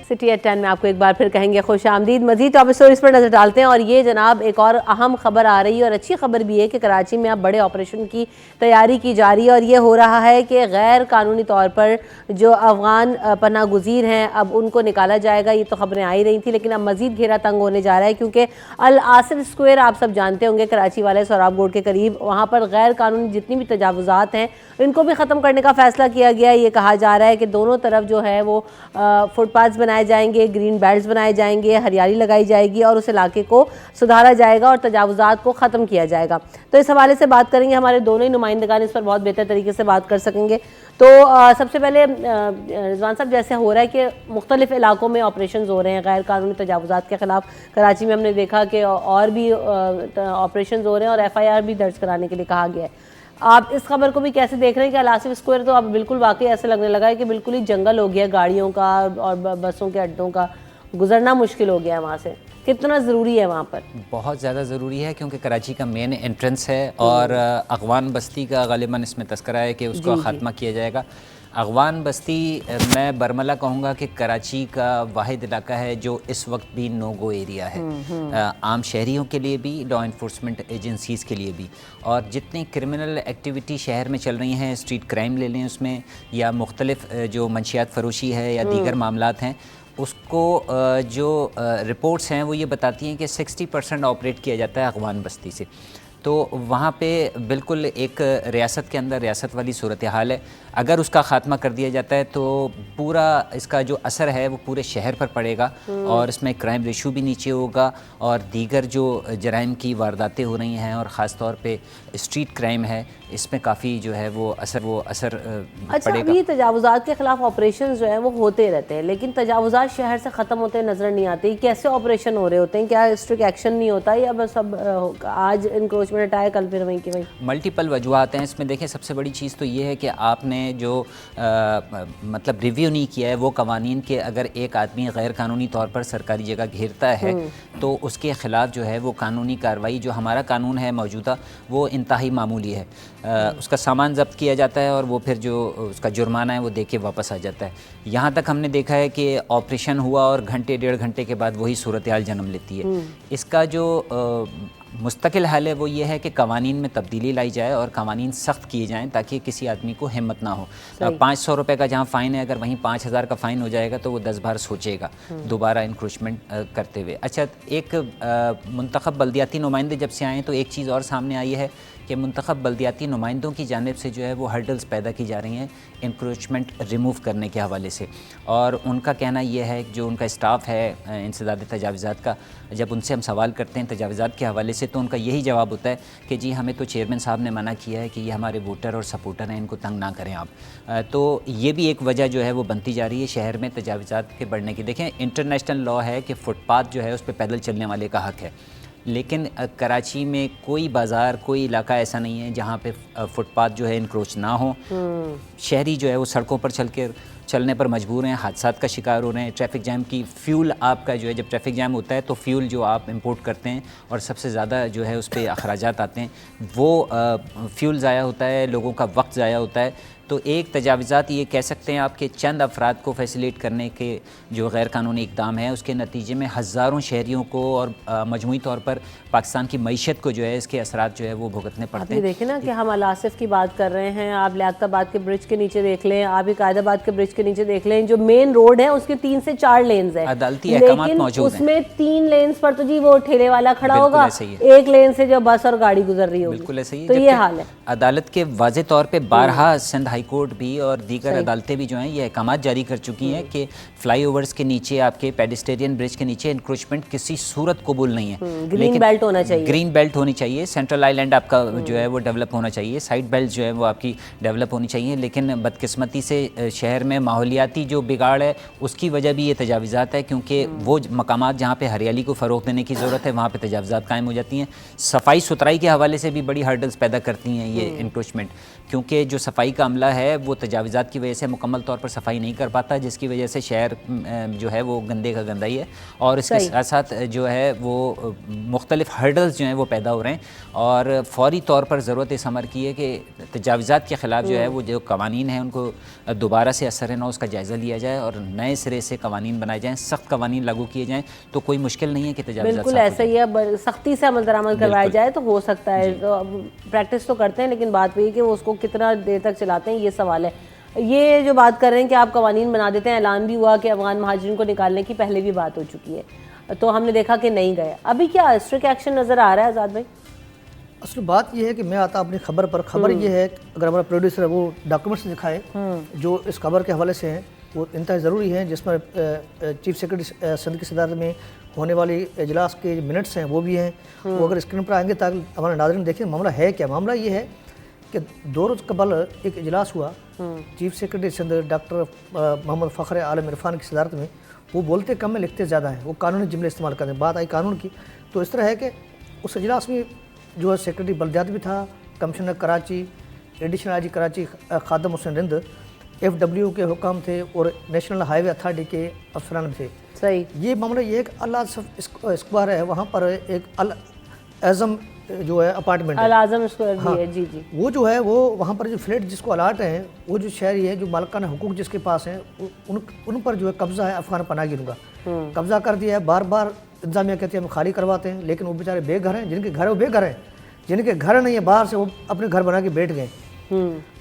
City at 10 में आपको एक बार फिर कहेंगे खुश आमदीद। मजीद टॉप स्टोरीज पर नजर डालते हैं। और ये जनाब एक और अहम खबर आ रही है और अच्छी खबर भी है कि कराची में अब बड़े ऑपरेशन की तैयारी की जा रही है। और ये हो रहा है कि गैर कानूनी तौर पर जो अफगान पनाह गुज़ीर हैं अब उनको निकाला जाएगा। ये तो खबरें आ ही रही थी, लेकिन अब मजीद घेरा तंग होने जा रहा है, क्योंकि अल आसिफ स्क्वायर आप सब जानते होंगे कराची वाले सोहराब रोड के करीब, वहाँ पर गैर कानूनी जितनी भी तजावुज़ात हैं इनको भी ख़त्म करने का फ़ैसला किया गया है। ये कहा जा रहा है कि दोनों तरफ जो है वो फुटपाथ बनाए जाएंगे, ग्रीन बेल्ट्स बनाए जाएंगे, हरियाली लगाई जाएगी और उस इलाके को सुधारा जाएगा और तजावुज़ात को ख़त्म किया जाएगा। तो इस हवाले से बात करेंगे, हमारे दोनों ही नुमाइंदगान इस पर बहुत बेहतर तरीके से बात कर सकेंगे। तो सबसे पहले रिजवान साहब, जैसे हो रहा है कि मुख्तलिफ इलाकों में ऑपरेशन हो रहे हैं गैर कानूनी तजावुज़ात के ख़िलाफ़, कराची में हमने देखा कि और भी ऑपरेशन हो रहे हैं और FIR भी दर्ज कराने के लिए कहा गया है। आप इस खबर को भी कैसे देख रहे हैं कि अल आसिफ स्क्वायर तो अब बिल्कुल वाकई ऐसे लगने लगा है कि बिल्कुल ही जंगल हो गया, गाड़ियों का और बसों के अड्डों का गुजरना मुश्किल हो गया है वहाँ से। कितना ज़रूरी है वहाँ पर? बहुत ज़्यादा ज़रूरी है, क्योंकि कराची का मेन एंट्रेंस है और अगवान बस्ती का गालिबन इसमें तस्करा है कि उसको ख़त्मा किया जाएगा। अगवान बस्ती मैं बरमला कहूँगा कि कराची का वाहिद इलाका है जो इस वक्त भी नो गो एरिया है, आम शहरियों के लिए भी, लॉ इन्फोर्समेंट एजेंसीज़ के लिए भी। और जितनी क्रिमिनल एक्टिविटी शहर में चल रही हैं, स्ट्रीट क्राइम ले लें उसमें, या मुख्तलिफ जो मंशियात फरोशी है या दीगर मामलात हैं, उसको जो रिपोर्ट्स हैं वो ये बताती हैं कि 60% ऑपरेट किया जाता है अगवान बस्ती से। तो वहाँ पे बिल्कुल एक रियासत के अंदर रियासत वाली सूरत हाल है। अगर उसका ख़ात्मा कर दिया जाता है तो पूरा इसका जो असर है वो पूरे शहर पर पड़ेगा और इसमें क्राइम रेशो भी नीचे होगा और दीगर जो जराइम की वारदातें हो रही हैं और ख़ास तौर पे स्ट्रीट क्राइम है, इसमें काफ़ी जो है वो असर अच्छा, अभी तजावुज़ात के ख़िलाफ़ ऑपरेशन जो है वो होते रहते हैं, लेकिन तजावुज़ात शहर से ख़त्म होते नज़र नहीं आते। कैसे ऑपरेशन हो रहे होते हैं? क्या स्ट्रिक्ट एक्शन नहीं होता या बस अब आज इंक्रोचमेंट हटाया कल फिर वहीं की वहीं? मल्टीपल वजूहात हैं इसमें। देखें, सबसे बड़ी चीज़ तो ये है कि आपने जो मतलब रिव्यू नहीं किया है वो कवानीन के, अगर एक आदमी गैर कानूनी तौर पर सरकारी जगह घेरता है तो उसके ख़िलाफ़ जो है वो कानूनी कार्रवाई, जो हमारा कानून है मौजूदा, वो इंतहाई मामूली है। उसका सामान जब्त किया जाता है और वो फिर जो उसका जुर्माना है वो दे के वापस आ जाता है। यहाँ तक हमने देखा है कि ऑपरेशन हुआ और घंटे 1.5 घंटे के बाद वही सूरत हाल जन्म लेती है। इसका जो मुस्तकिल हाल है वो ये है कि कवानीन में तब्दीली लाई जाए और कवानीन सख्त किए जाएँ ताकि किसी आदमी को हिम्मत ना हो। 500 रुपये का जहाँ फ़ाइन है, अगर वहीं 5000 का फ़ाइन हो जाएगा तो वो 10 बार सोचेगा दोबारा इंक्रोचमेंट करते हुए। अच्छा, एक मुंतखब बल्दियाती नुमाइंदे जब से आए तो एक चीज़ और सामने आई है कि मुंतखब बल्दियाती नुमाइंदों की जानिब से जो है वो हर्डल्स पैदा की जा रही हैं इंक्रोचमेंट रिमूव करने के हवाले से। और उनका कहना यह है जो उनका स्टाफ है इंसदाद तजावीज़ात का, जब उनसे हम सवाल करते हैं तजावीज़ात के हवाले से तो उनका यही जवाब होता है कि जी हमें तो चेयरमैन साहब ने मना किया है कि ये हमारे वोटर और सपोर्टर हैं, इनको तंग ना करें आप। तो ये भी एक वजह जो है वो बनती जा रही है शहर में तजावीज़ात के बढ़ने की। देखें इंटरनेशनल लॉ है कि फुटपाथ जो है उस पर पैदल चलने वाले का हक़ है, लेकिन कराची में कोई बाज़ार कोई इलाका ऐसा नहीं है जहाँ पे फुटपाथ जो है इनक्रोच ना हो। शहरी जो है वो सड़कों पर चलने पर मजबूर हैं, हादसात का शिकार हो रहे हैं। ट्रैफिक जैम की फ्यूल आपका जो है, जब ट्रैफिक जैम होता है तो फ्यूल जो आप इंपोर्ट करते हैं और सबसे ज़्यादा जो है उस पर अखराजात आते हैं, वो फ्यूल ज़ाया होता है, लोगों का वक्त ज़ाया होता है। तो एक तजावीज़ात ये कह सकते हैं आपके चंद अफराद को फैसिलिटेट करने के जो गैर कानूनी इक़दाम है उसके नतीजे में हज़ारों शहरियों को और मजमूई तौर पर पाकिस्तान की मईशत को जो है इसके असरात जो है वो भुगतने पड़ते हैं। देखें ना कि हम अलासिफ की बात कर रहे हैं, आप लियाकताबाद के ब्रिज के नीचे देख लें, आप कायदाबाद के ब्रिज के नीचे देख लें, जो मेन रोड है उसके 3 से 4 लेन्स है, अदालती अहकामात मौजूद हैं। उसमें 3 लेन्स पर तो जी वो ठेले वाला खड़ा होगा, 1 लेन से जो बस और गाड़ी गुजर रही होगी। बिल्कुल ऐसे ही, तो ये हाल है। अदालत के वाज़े तौर पे 12 सिंध हाई कोर्ट भी और दीगर अदालतें भी जो हैं ये अहकामात जारी कर चुकी हैं कि फ्लाईओवर्स के नीचे आपके पेडिस्टेरियन ब्रिज के नीचे इंक्रोचमेंट किसी सूरत कबूल नहीं है। ग्रीन बेल्ट होना चाहिए, ग्रीन बेल्ट होनी चाहिए, सेंट्रल आइलैंड आपका जो है वो डेवलप होना चाहिए, साइड बेल्ट जो है वो आपकी डेवलप होनी चाहिए। लेकिन बदकिस्मती से शहर में माहौलियाती जो बिगाड़ है उसकी वजह भी ये तजावीज़ात है, क्योंकि वो मकामात जहाँ पे हरियाली को फ़रोग़ देने की ज़रूरत है वहाँ पे तजावीज़ात कायम हो जाती हैं। सफाई सुथराई के हवाले से भी बड़ी हर्डल्स पैदा करती हैं ये इंक्रोचमेंट, क्योंकि जो सफाई का अमला है वो तजावीज़ात की वजह से मुकम्मल तौर पर सफाई नहीं कर पाता, जिसकी वजह से शहर जो है वो गंदे का गंदा ही है। और इसके साथ साथ जो है वो मुख्तलिफ हर्डल्स जो हैं वो पैदा हो रहे हैं और फौरी तौर पर ज़रूरत इस अमर की है कि तजावीज़ात के ख़िलाफ़ जो है वो जो कवानीन है उनको दोबारा से असर नौ उसका जायज़ा लिया जाए और नए सिरे से कवानीन बनाए जाएँ, सख्त कवानीन लागू किए जाएँ। तो कोई मुश्किल नहीं है कि तजावीज़ात बिल्कुल ऐसा ही है, सख्ती से अमल दरामद करवाया जाए तो हो सकता है। तो प्रैक्टिस तो करते हैं लेकिन बात वही है कि वो उसको कितना देर तक चलाते हैं, ये सवाल है। ये जो बात कर रहे हैं कि आप कवानीन बना देते हैं, ऐलान भी हुआ कि अफगान महाजिरीन को निकालने की पहले भी बात हो चुकी है, तो हमने देखा कि नहीं गए। अभी क्या स्ट्रिक्ट एक्शन नज़र आ रहा है आज़ाद भाई? असल बात यह है कि मैं आता अपनी खबर पर, खबर ये है अगर हमारा प्रोड्यूसर वो डॉक्यूमेंट्स दिखाए जो इस खबर के हवाले से हैं वो इंतहा ज़रूरी है, जिसमें चीफ सेक्रेटरी सिंध की सदारत में होने वाली इजलास के मिनट्स हैं वो भी हैं, वो अगर स्क्रीन पर आएंगे ताकि हमारे नाज़रीन देखें मामला है क्या। मामला ये है कि 2 रोज़ कबल एक इजलास हुआ chief secretary Sindh doctor Mohammad Fakhar Alam Irfan की सदारत में। वो बोलते कम में लिखते ज़्यादा हैं, वो कानूनी जुमले इस्तेमाल करते हैं। बात आई कानून की तो इस तरह है कि उस इजलास में जो है सेक्रेटरी बल्दियात भी था, commissioner Karachi, additional IG Karachi Khadim Hussain Rind, FW के हुकाम थे और नेशनल हाईवे अथॉरिटी के अफसरान थे। सही, ये मामला ये है कि अल स्क्वायर है, वहाँ पर एक अल आज़म जो है अपार्टमेंट है, अल आज़म स्क्वायर भी है। जी जी, वो जो है वो वहाँ पर जो फ्लैट जिसको अलाट हैं वो जो शहरी है जो मालिकाना हुकूक जिसके पास हैं उन पर जो है कब्ज़ा है अफगान पनाहगीरों का कब्ज़ा कर दिया है। बार बार इंतजामिया कहती है हम खाली करवाते हैं, लेकिन वो बेचारे बेघर हैं, जिनके घर है वो बेघर हैं, जिनके घर नहीं है बाहर से वो अपने घर बना के बैठ गए।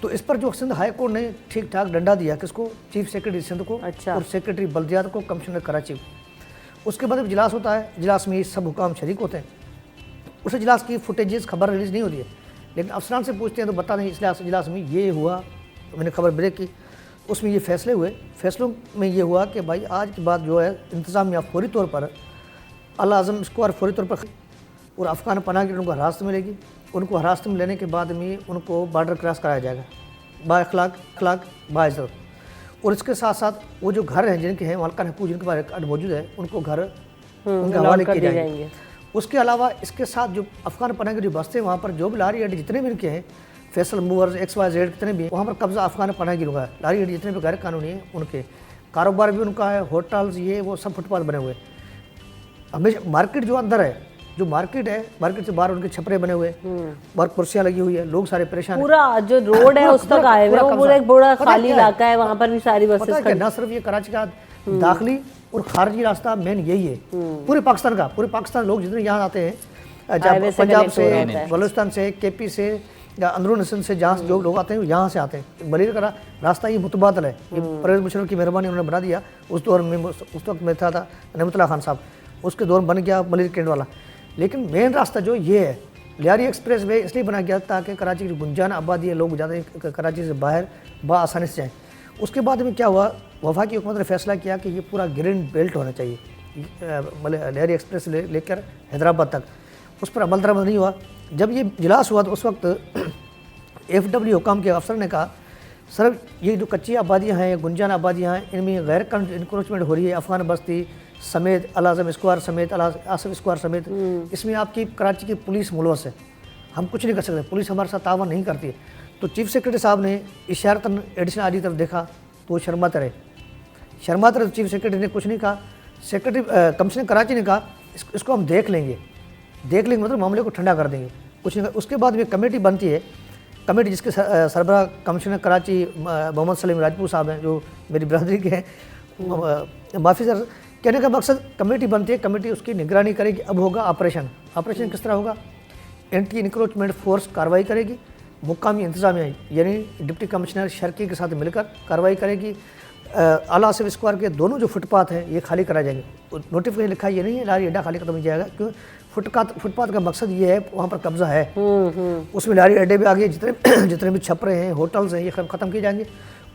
तो इस पर जो सिंध हाई कोर्ट ने ठीक ठाक डंडा दिया किसको, चीफ सेक्रेटरी सिंध को और सेक्रेटरी बल्दियात को, कमिश्नर कराची को। उसके बाद इजलास होता है, इजलास में सब हुकाम शरीक होते हैं। उस इजलास की फुटेजेस खबर रिलीज़ नहीं होती है, लेकिन अफसरान से पूछते हैं तो बता दें इजलास में ये हुआ, मैंने खबर ब्रेक की, उसमें ये फैसले हुए। फैसलों में ये हुआ कि भाई आज के बाद जो है इंतज़ामिया फौरी तौर पर अल आज़म स्क्वायर फौरी तौर पर और अफ़गान पनाह की उनको हिरासत मिलेगी। उनको हिरासत में लेने के बाद में उनको बॉर्डर क्रॉस कराया जाएगा बाइज़्ज़त। और इसके साथ साथ वो जो घर हैं जिनके हैं मालिकाना हुकूक जिनके पास रिकॉर्ड मौजूद है उनको घर उनके हवाले किए जाएंगे। उसके अलावा इसके साथ जो अफ़गान पनाह की जो बस्ते हैं वहाँ पर जो भी लारी अड्डे जितने भी इनके हैं, फैसल मूवर्स XYZ कितने भी वहाँ पर कब्ज़ा अफ़गान पनाह की है। लारी अड्डे जितने भी गैर कानूनी हैं उनके, कारोबार भी उनका है, होटल्स ये वो सब फुटपाथ बने हुए। हमेशा मार्केट जो अंदर है, जो मार्केट है, मार्केट से बाहर उनके छपरे बने हुए, बाहर कुर्सियाँ लगी हुई है, लोग सारे परेशान। पूरा जो रोड है उस तक आए हुए, पूरा एक बड़ा खाली इलाका है, वहाँ पर भी सारी बसेस खड़ी। न सिर्फ ये कराची का दाखिली और खारजी रास्ता मेन यही है पूरे पाकिस्तान का। पूरे पाकिस्तान लोग जितने यहाँ आते हैं, पंजाब से, बलूचिस्तान से, KP से या अंदरून सिंध से, जहाँ जो लोग आते हैं यहाँ से आते हैं। मलिर का रास्ता ये मुतबादल है, ये परवेज़ मुशर्रफ की मेहरबानी उन्होंने बना दिया। उस दौर में उस वक्त में था नमतुल्लाह खान साहब, उसके दौर बन गया मलिर कैंट वाला। लेकिन मेन रास्ता जो ये है लियारी एक्सप्रेस वे इसलिए बनाया गया ताकि कराची की गुंजान आबादी है, लोग ज़्यादा कराची से बाहर आसानी से जाएँ। उसके बाद में क्या हुआ, वफाकी हुकूमत ने फैसला किया कि ये पूरा ग्रीन बेल्ट होना चाहिए, मतलब लियारी एक्सप्रेस लेकर हैदराबाद तक। उस पर अमल दरामद नहीं हुआ। जब ये इजलास हुआ तो उस वक्त FW हुकाम के अफसर ने कहा सर ये जो कच्ची आबादियाँ हैं, गुंजान आबादियाँ हैं, इनमें गैर कानूनी इंक्रोचमेंट हो रही है, अफगान बस्ती समेत, अल आज़म स्क्वायर समेत, अल आसिफ स्क्वायर समेत, इसमें आपकी कराची की पुलिस मुलवस है, हम कुछ नहीं कर सकते, पुलिस हमारे साथ तावन नहीं करती है। तो चीफ सेक्रेटरी साहब ने इशारतन एडिशनल आजी तरफ देखा तो वो शर्माते रहे। चीफ सेक्रेटरी ने कुछ नहीं कहा। सेक्रेटरी कमिश्नर कराची ने कहा इसको हम देख लेंगे मतलब मामले को ठंडा कर देंगे, कुछ नहीं। उसके बाद में कमेटी बनती है, कमेटी जिसके सरबराह कमिश्नर कराची मोहम्मद सलीम राजपूत साहब हैं, जो मेरी बरादरी के हैं। माफ़ी सर, कहने का मकसद कमेटी बनती है, कमेटी उसकी निगरानी करेगी। अब होगा ऑपरेशन किस तरह होगा, एंटी इंक्रोचमेंट फोर्स कार्रवाई करेगी, मुकामी इंतजामिया यानी डिप्टी कमिश्नर शर्की के साथ मिलकर कार्रवाई करेगी। अल आसिफ स्क्वायर के दोनों जो फुटपाथ हैं ये खाली कराए जाएंगे। नोटिफिकेशन लिखा ये नहीं है लारी अड्डा खाली खत्म हो जाएगा, क्योंकि फुटपाथ का मकसद ये है वहाँ पर कब्जा है, उसमें लारी अड्डे भी आगे जितने भी छपरे हैं, होटल्स हैं, ये ख़त्म किए जाएंगे।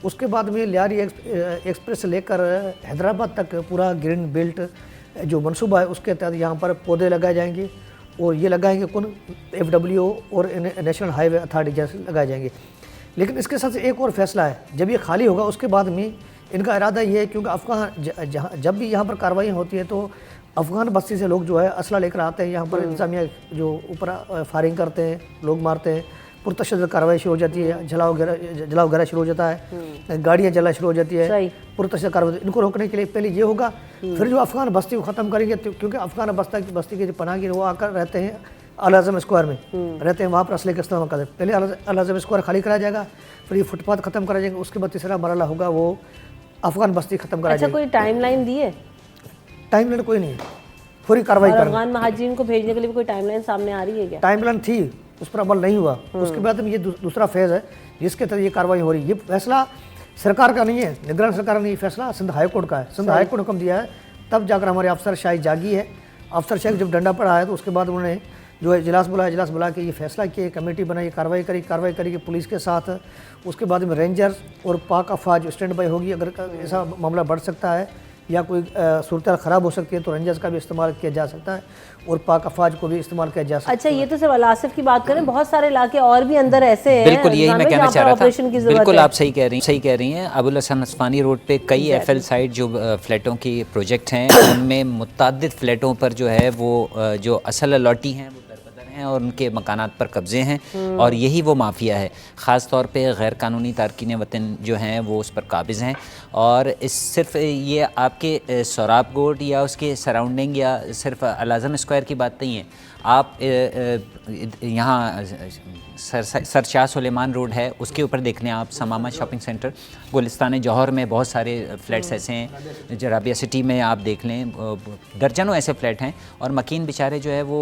उसके बाद में लियारी एक्सप्रेस से लेकर हैदराबाद तक पूरा ग्रीन बेल्ट जो मनसूबा है उसके तहत यहाँ पर पौधे लगाए जाएंगे, और ये लगाएंगे कौन, FW और नेशनल हाईवे अथॉरिटी जैसे लगाए जाएंगे। लेकिन इसके साथ एक और फैसला है, जब ये खाली होगा उसके बाद में इनका इरादा ये है, क्योंकि अफगान जब भी यहाँ पर कार्रवाई होती है तो अफ़गान बस्ती से लोग जो है असला लेकर आते हैं, यहाँ पर इंतजामिया जो ऊपर फायरिंग करते हैं, लोग मारते हैं, पुरतशद्दुद कार्रवाई शुरू हो जाती है, जलाओ वगैरह शुरू हो जाता है, गाड़ियाँ जलना शुरू हो जाती है, पुरतशद्दुद कार्रवाई। इनको रोकने के लिए पहले ये होगा, फिर जो अफ़गान बस्ती को ख़त्म करेंगे, क्योंकि अफ़गान बस्ती के जो पनाहगीर वो आकर रहते हैं अल आज़म स्क्वायर में रहते हैं, वहाँ पर असले का इस्तेमाल करते हैं। पहले अल आज़म स्क्वायर खाली कराया जाएगा, फिर ये फुटपाथ ख़त्म करा जाएंगे, उसके बाद तीसरा मरहला होगा वो अफ़गान बस्ती ख़त्म करा जाएगा। कोई टाइमलाइन दी है? टाइमलाइन कोई नहीं है, पूरी कार्रवाई करें। अफगान महाजिरीन को भेजने के लिए कोई टाइमलाइन सामने आ रही है क्या? टाइमलाइन थी, उस पर अमल नहीं हुआ। उसके बाद में ये दूसरा फेज़ है जिसके तहत ये कार्रवाई हो रही है। ये फैसला सरकार का नहीं है, निगरान सरकार नहीं, फैसला सिंध हाई कोर्ट का है। सिंध हाई कोर्ट ने हुक्म दिया है, तब जाकर हमारे अफसर शाही जागी है। अफसर शाही जब डंडा पड़ा है तो उसके बाद उन्होंने जो है इजलास बुला के ये फैसला किया, कमेटी बनाई, कार्रवाई करेगी पुलिस के साथ। उसके बाद में रेंजर्स और पाक अफवाज स्टैंड बाई होगी, अगर ऐसा मामला बढ़ सकता है या कोई सूरत ख़राब हो सकती है तो रेंजर्स का भी इस्तेमाल किया जा सकता है और पाक अफवाज को भी इस्तेमाल किया जा सकता है। अच्छा, ये तो सिर्फ अल आसिफ की बात करें, बहुत सारे इलाके और भी अंदर ऐसे हैं। बिल्कुल यही मैं कहना चाह रहा था, बिल्कुल आप सही कह रही हैं। अबुल हसन अस्फानी रोड पे कई FL साइड जो फ्लैटों की प्रोजेक्ट हैं, उनमें मुतअद्दिद फ्लैटों पर जो है वो जो असल अलॉटी हैं वो हैं और उनके मकानात पर कब्ज़े हैं, और यही वो माफिया है। ख़ास तौर पे गैर कानूनी तारकीन वतन जो हैं वो उस पर काबिज़ हैं। और इस सिर्फ ये आपके सोराब गोड या उसके सराउंडिंग या सिर्फ अल आज़म स्क्वायर की बात नहीं है। आप यहाँ सरशाह सुलेमान रोड है, उसके ऊपर देख लें आप, समामा शॉपिंग सेंटर, गुलिस्तान जौहर में बहुत सारे फ्लैट्स ऐसे हैं, जराबिया सिटी में आप देख लें दर्जनों ऐसे फ्लैट हैं। और मकीन बेचारे जो है वो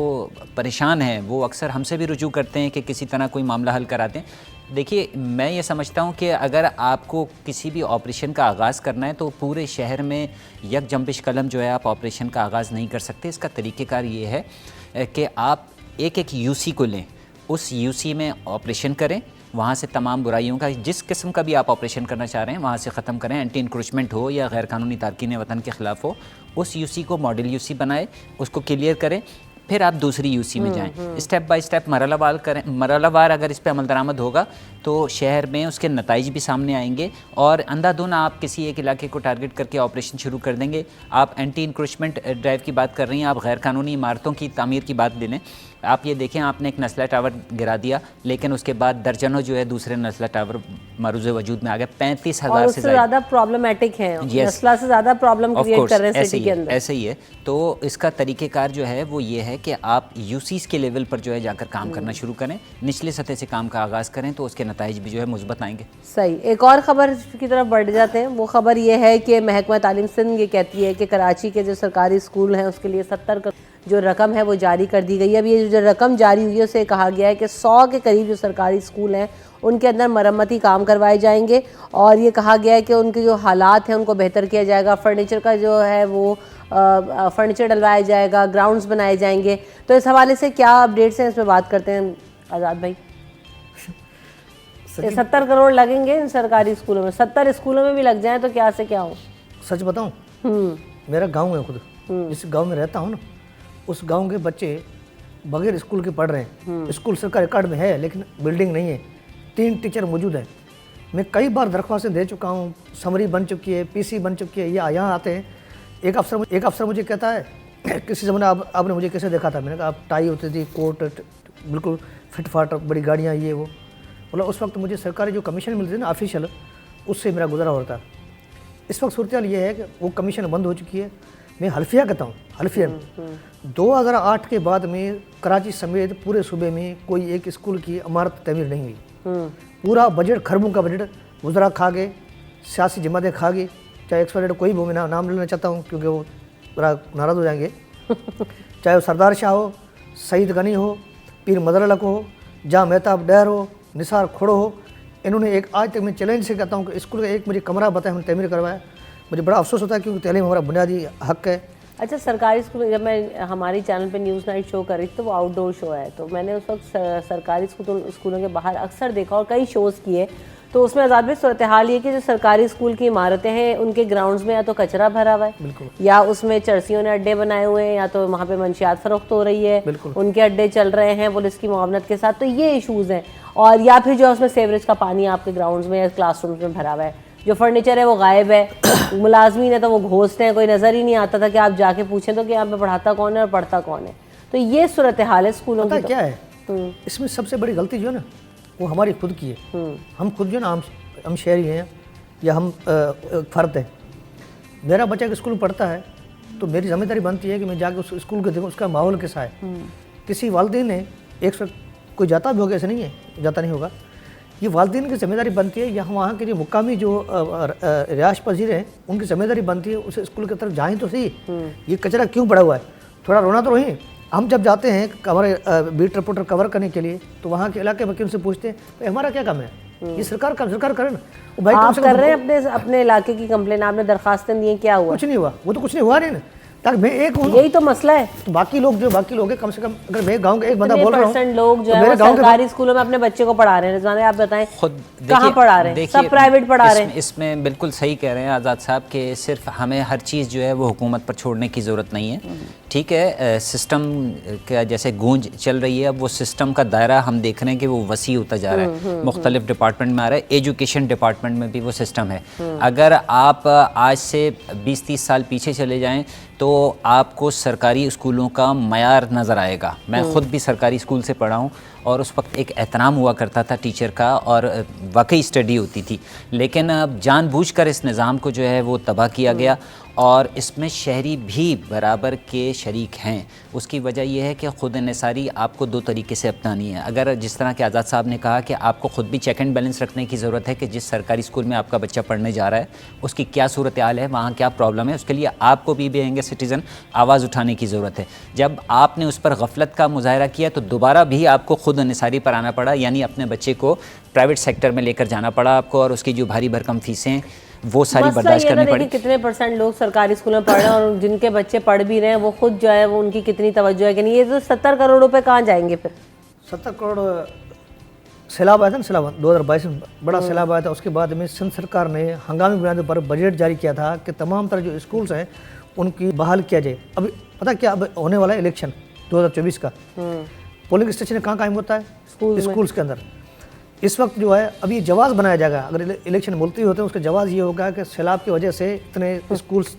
परेशान हैं, वो अक्सर हमसे भी रुजू करते हैं कि किसी तरह कोई मामला हल कराते हैं। देखिए, मैं ये समझता हूँ कि अगर आपको किसी भी ऑपरेशन का आगाज़ करना है तो पूरे शहर में यक जंबिश कलम जो है आप ऑपरेशन का आगाज़ नहीं कर सकते। इसका तरीक़ेकार ये है कि आप एक UC को लें, उस UC में ऑपरेशन करें, वहाँ से तमाम बुराइयों का, जिस किस्म का भी आप ऑपरेशन करना चाह रहे हैं वहाँ से ख़त्म करें, एंटी इंक्रोचमेंट हो या गैर कानूनी तारकीन वतन के ख़िलाफ़ हो, उस UC को मॉडल UC बनाए, उसको क्लियर करें, फिर आप दूसरी UC में जाएं। स्टेप बाय स्टेप मरहलावार अगर इस पर अमल दरामद होगा तो शहर में उसके नताइज भी सामने आएंगे, और अंधाधुन आप किसी एक इलाके को टारगेट करके ऑपरेशन शुरू कर देंगे। आप एंटी इंक्रोचमेंट ड्राइव की बात कर रही हैं, आप गैर कानूनी इमारतों की तामीर की बात ले लें। आप ये देखें, आपने एक नस्ला टावर गिरा दिया, लेकिन उसके बाद दर्जनों जो है दूसरे नस्ला टावर मरूज़ वजूद में आ गए। 35,000 से ज़्यादा प्रॉब्लमेटिक है, नस्ला से ज़्यादा प्रॉब्लम क्रिएट कर रहे हैं सिटी के अंदर। ऐसे ही है। तो इसका तरीक़ेकार जो है वो ये है कि आप UCs के लेवल पर जो है जाकर काम करना शुरू करें, निचले सतह से काम का आगाज़ करें, तो उसके नताइज भी जो है मुस्बत आएंगे। सही। एक और ख़बर की तरफ बढ़ जाते हैं। वो ख़बर ये है कि महकमा तालीम सिंध ये कहती है कि कराची के जो सरकारी स्कूल हैं उसके लिए 70 जो रकम है वो जारी कर दी गई है। अब ये जो रकम जारी हुई है उसे कहा गया है कि 100 के करीब जो सरकारी स्कूल हैं उनके अंदर मरम्मती काम करवाए जाएंगे, और ये कहा गया है कि उनके जो हालात हैं उनको बेहतर किया जाएगा। फर्नीचर का जो है वो फर्नीचर डलवाया जाएगा, ग्राउंड्स बनाए जाएंगे। तो इस हवाले से क्या अपडेट्स हैं, इसमें बात करते हैं आज़ाद भाई। 70 करोड़ लगेंगे इन सरकारी स्कूलों में, 70 स्कूलों में भी लग जाए तो क्या से क्या हो। सच बताऊं, मेरा गांव है खुद, जिस गांव में रहता हूं ना, उस गांव के बच्चे बगैर स्कूल के पढ़ रहे हैं। स्कूल सरकारी रिकॉर्ड में है लेकिन बिल्डिंग नहीं है, 3 टीचर मौजूद हैं। मैं कई बार दरख्वास्तें दे चुका हूँ, समरी बन चुकी है, पीसी बन चुकी है, या यहाँ आते हैं। एक अफसर मुझे कहता है, किसी ज़माने आपने मुझे कैसे देखा था, मैंने कहा आप टाई होती थी, कोट बिल्कुल फिट फाट, बड़ी गाड़ियाँ, ये वो। मतलब उस वक्त मुझे सरकारी जो कमीशन मिलती थी ना ऑफिशियल, उससे मेरा गुजरा होता। इस वक्त सूरत हाल ये है कि वो कमीशन बंद हो चुकी है। मैं हल्फिया कहता हूँ, हल्फिया 2008 के बाद में कराची समेत पूरे सूबे में कोई एक स्कूल की इमारत तमीर नहीं हुई। पूरा बजट, खरबों का बजट गुजरा खा गए, सियासी जमातें खा गई। चाहे एक्सपायर्ड कोई भी, मैं नाम लेना चाहता हूँ क्योंकि वो बड़ा नाराज़ हो जाएंगे। चाहे वो सरदार शाह हो, सईद गनी हो, पीर मदरलक हो, जहाँ मेहताब डैर हो, निसार खोड़ो हो, इन्होंने एक आज तक मैं चैलेंज से कहता हूँ कि स्कूल का एक मुझे कमरा बताया, हमने तमीर करवाया। मुझे बड़ा अफसोस होता है क्योंकि तालीम हमारा बुनियादी हक है। अच्छा, सरकारी स्कूल, जब मैं हमारी चैनल पे न्यूज़ नाइट शो कर रही थी तो वो आउटडोर शो है, तो मैंने उस वक्त सरकारी स्कूलों के बाहर अक्सर देखा और कई शोज़ किए। तो उसमें आज़ाद भाई सूरत हाल ये कि जो सरकारी स्कूल की इमारतें हैं उनके ग्राउंड्स में या तो कचरा भरा हुआ है, या उसमें चरसियों ने अड्डे बनाए हुए हैं, या तो वहाँ पे मंशियात फरोख्त हो रही है, उनके अड्डे चल रहे हैं पुलिस की मुआवनत के साथ। तो ये इशूज़ हैं। और या फिर जो उसमें सेवरेज का पानी आपके ग्राउंड्स में या क्लासरूम्स में भरा हुआ है, जो फर्नीचर है वो गायब है, मुलाजमीन है तो वो घोस्ट हैं, कोई नज़र ही नहीं आता था कि आप जाके पूछें तो कि यहाँ पे पढ़ाता कौन है और पढ़ता कौन है। तो ये सूरत हाल है स्कूलों की। क्या है इसमें सबसे बड़ी गलती जो है ना, वो हमारी खुद की है। हम खुद जो ना, हम शहरी हैं या हम फ़र्द हैं। मेरा बच्चा स्कूल में पढ़ता है तो मेरी जिम्मेदारी बनती है कि मैं जाके उस स्कूल को देखूँ, उसका माहौल कैसा है। किसी वालिदैन ने कोई जाता भी होगा, ऐसा नहीं है, जाता नहीं होगा। ये वालिदैन की जिम्मेदारी बनती है, या वहाँ के जो मुकामी जो रिहायश पजीर हैं उनकी जिम्मेदारी बनती है उस स्कूल की तरफ जाएँ तो सही। ये कचरा क्यों पड़ा हुआ है, थोड़ा रोना तो रही। हम जब जाते हैं हमारे बीट रिपोर्टर कवर करने के लिए तो वहाँ के इलाके में उनसे पूछते हैं तो हमारा क्या काम है, ये सरकार करे ना। भाई आप कर रहे हैं अपने इलाके की कंप्लेन, आपने दरखास्तें दी, क्या हुआ? कुछ नहीं हुआ, वो तो कुछ नहीं हुआ नहीं ना, ताकि मैं एक हूँ, यही तो मसला है। तो बाकी लोग है, कम से कम अगर मैं गांव का एक बंदा बोल रहा हूँ, लोग जो है सरकारी स्कूलों में अपने बच्चे को पढ़ा रहे हैं। रिजवान आप बताएं, खुद कहाँ पढ़ा रहे हैं? सब प्राइवेट पढ़ा रहे हैं। इसमें बिल्कुल सही कह रहे हैं आज़ाद साहब कि सिर्फ हमें हर चीज़ जो है वो हुकूमत पर छोड़ने की ज़रूरत नहीं है। ठीक है, सिस्टम का जैसे गूंज चल रही है, अब वो सिस्टम का दायरा हम देख रहे हैं कि वो वसी होता जा रहा है, मुख्तलिफ डिपार्टमेंट में आ रहा है। एजुकेशन डिपार्टमेंट में भी वो सिस्टम है। अगर आप आज से 20-30 साल पीछे चले जाएं तो आपको सरकारी स्कूलों का मयार नज़र आएगा। मैं ख़ुद भी सरकारी स्कूल से पढ़ा हूँ और उस वक्त एक एहतराम हुआ करता था टीचर का और वाकई स्टडी होती थी। लेकिन अब जानबूझकर इस निज़ाम को जो है वो तबाह किया गया और इसमें शहरी भी बराबर के शरीक हैं। उसकी वजह यह है कि ख़ुद निसारी आपको 2 तरीके से अपनानी है। अगर जिस तरह के आज़ाद साहब ने कहा कि आपको ख़ुद भी चेक एंड बैलेंस रखने की ज़रूरत है कि जिस सरकारी स्कूल में आपका बच्चा पढ़ने जा रहा है उसकी क्या सूरत हाल है, वहाँ क्या प्रॉब्लम है, उसके लिए आपको भी एंगे सिटीज़न आवाज़ उठाने की ज़रूरत है। जब आपने उस पर गफलत का मुजाहरा किया तो दोबारा भी आपको ख़ुद निसारी पर आना पड़ा, यानी अपने बच्चे को प्राइवेट सेक्टर में लेकर जाना पड़ा आपको, और उसकी जो भारी भरकम फीसें वो सारी बर्दाश्त करनी पड़ी। कितने % लोग सरकारी स्कूल में पढ़ रहे हैं और जिनके बच्चे पढ़ भी रहे हैं वो खुद जो है वो उनकी कितनी तवज्जो है कि नहीं। ये तो 70 करोड़ रुपए कहाँ जाएंगे फिर? 70 करोड़ सैलाब आया था ना, सैलाब 2022 में बड़ा सैलाब आया था। उसके बाद में सिंध सरकार ने हंगामी बुनियादों पर बजट जारी किया था कि तमाम तरह जो स्कूल्स हैं उनकी बहाल किया जाए। अभी पता क्या, अब होने वाला है इलेक्शन 2024 का, पोलिंग स्टेशन कहाँ कायम होता है? स्कूल्स के अंदर। इस वक्त जो है अभी जवाब बनाया जाएगा, अगर इलेक्शन मुलतवी होते हैं उसका जवाब ये होगा कि सैलाब की वजह से इतने स्कूल्स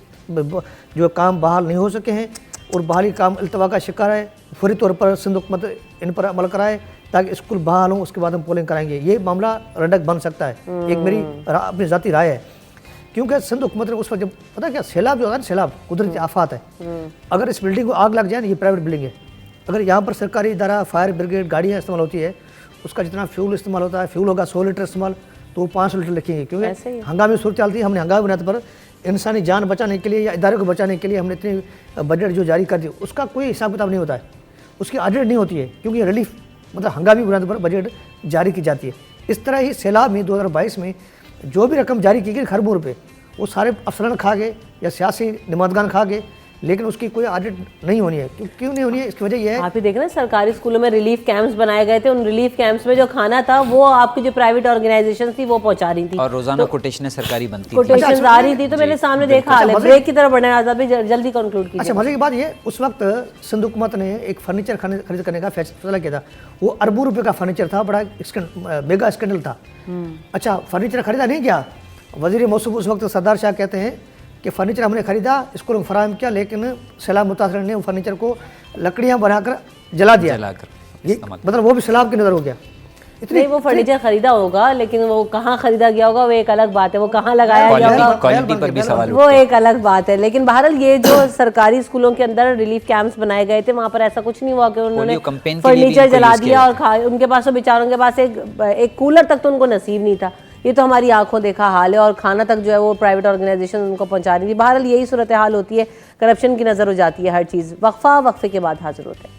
जो काम बहाल नहीं हो सके हैं और बहाली काम अल्तवा का शिकार है। फौरी तौर पर सिंध हुकूमत इन पर अमल कराए ताकि स्कूल बहाल हों, उसके बाद हम पोलिंग कराएंगे। ये मामला रडक बन सकता है, एक मेरी अपनी ज़ाती राय है। क्योंकि सिंध हुकूमत ने उस वक्त जब पता क्या, सैलाब जो है ना, सैलाब कुदरती आफात है। अगर इस बिल्डिंग को आग लग जाए ना, ये प्राइवेट बिल्डिंग है, अगर यहाँ पर सरकारी इदारा फायर ब्रिगेड गाड़ियाँ इस्तेमाल होती है, उसका जितना फ्यूल इस्तेमाल होता है, फ्यूल होगा 100 लीटर इस्तेमाल तो वो 500 लीटर लिखेंगे। क्योंकि हंगामी सूरत चलती है। हमने हंगामी बुनियाद पर इंसानी जान बचाने के लिए या इदारे को बचाने के लिए हमने इतनी बजट जो जारी कर दी, उसका कोई हिसाब किताब नहीं होता है, उसकी ऑडिट नहीं होती है, क्योंकि रिलीफ मतलब हंगामी बुनियाद पर बजट जारी की जाती है। इस तरह ही सैलाब में 2022 में जो भी रकम जारी की गई खरबों रुपये, वो सारे अफसरान खा गए या सियासी निमातगान खा गए लेकिन उसकी कोई ऑडिट नहीं होनी है। क्यों नहीं होनी है? इसकी वजह यह है, आप ही देख रहे हैं सरकारी स्कूलों में रिलीफ कैंप्स बनाए गए थे, उन रिलीफ कैंप्स में जो खाना था वो आपकी जो प्राइवेट ऑर्गेनाइजेशन थी वो पहुंचा रही थी और रोजाना कोटेशनें सरकारी बनती थी। कोटेशन आ रही थी। तो मैंने सामने देखा हाल है। ब्रेक की तरफ बढ़ना है, आजाद भाई जल्दी कंक्लूड कीजिए। अच्छा, मजे की बात ये, उस वक्त सिंध हुकूमत ने एक फर्नीचर खरीद करने का फैसला किया था। वो अरबों रुपए का फर्नीचर था, बड़ा मेगा स्कैंडल था। अच्छा, फर्नीचर खरीदा नहीं किया, वजीर मौसूफ उस वक्त सरदार शाह कहते हैं कि फर्नीचर हमने खरीदा, स्कूलों को फराहम किया, लेकिन सैलाब मुतासर ने वो फर्नीचर को लकड़ियां बनाकर जला दिया। ये मतलब वो भी सैलाब की नज़र हो गया। नहीं, वो फर्नीचर खरीदा होगा, लेकिन वो कहाँ खरीदा गया होगा वो एक अलग बात है, वो कहाँ लगाया गया होगा क्वालिटी पर भी सवाल वो एक अलग बात है। लेकिन बहरहाल ये जो सरकारी स्कूलों के अंदर रिलीफ कैंप्स बनाए गए थे, वहाँ पर ऐसा कुछ नहीं हुआ कि उन्होंने फर्नीचर जला दिया और उनके पास तो बेचारों के पास एक कूलर तक तो उनको नसीब नहीं था। ये तो हमारी आंखों देखा हाल है। और खाना तक जो है वो प्राइवेट ऑर्गेनाइजेशन उनको पहुंचा रही थी। बहरहाल यही सूरत हाल होती है, करप्शन की नज़र हो जाती है हर चीज़। वक्फे के बाद हाजिर होते हैं।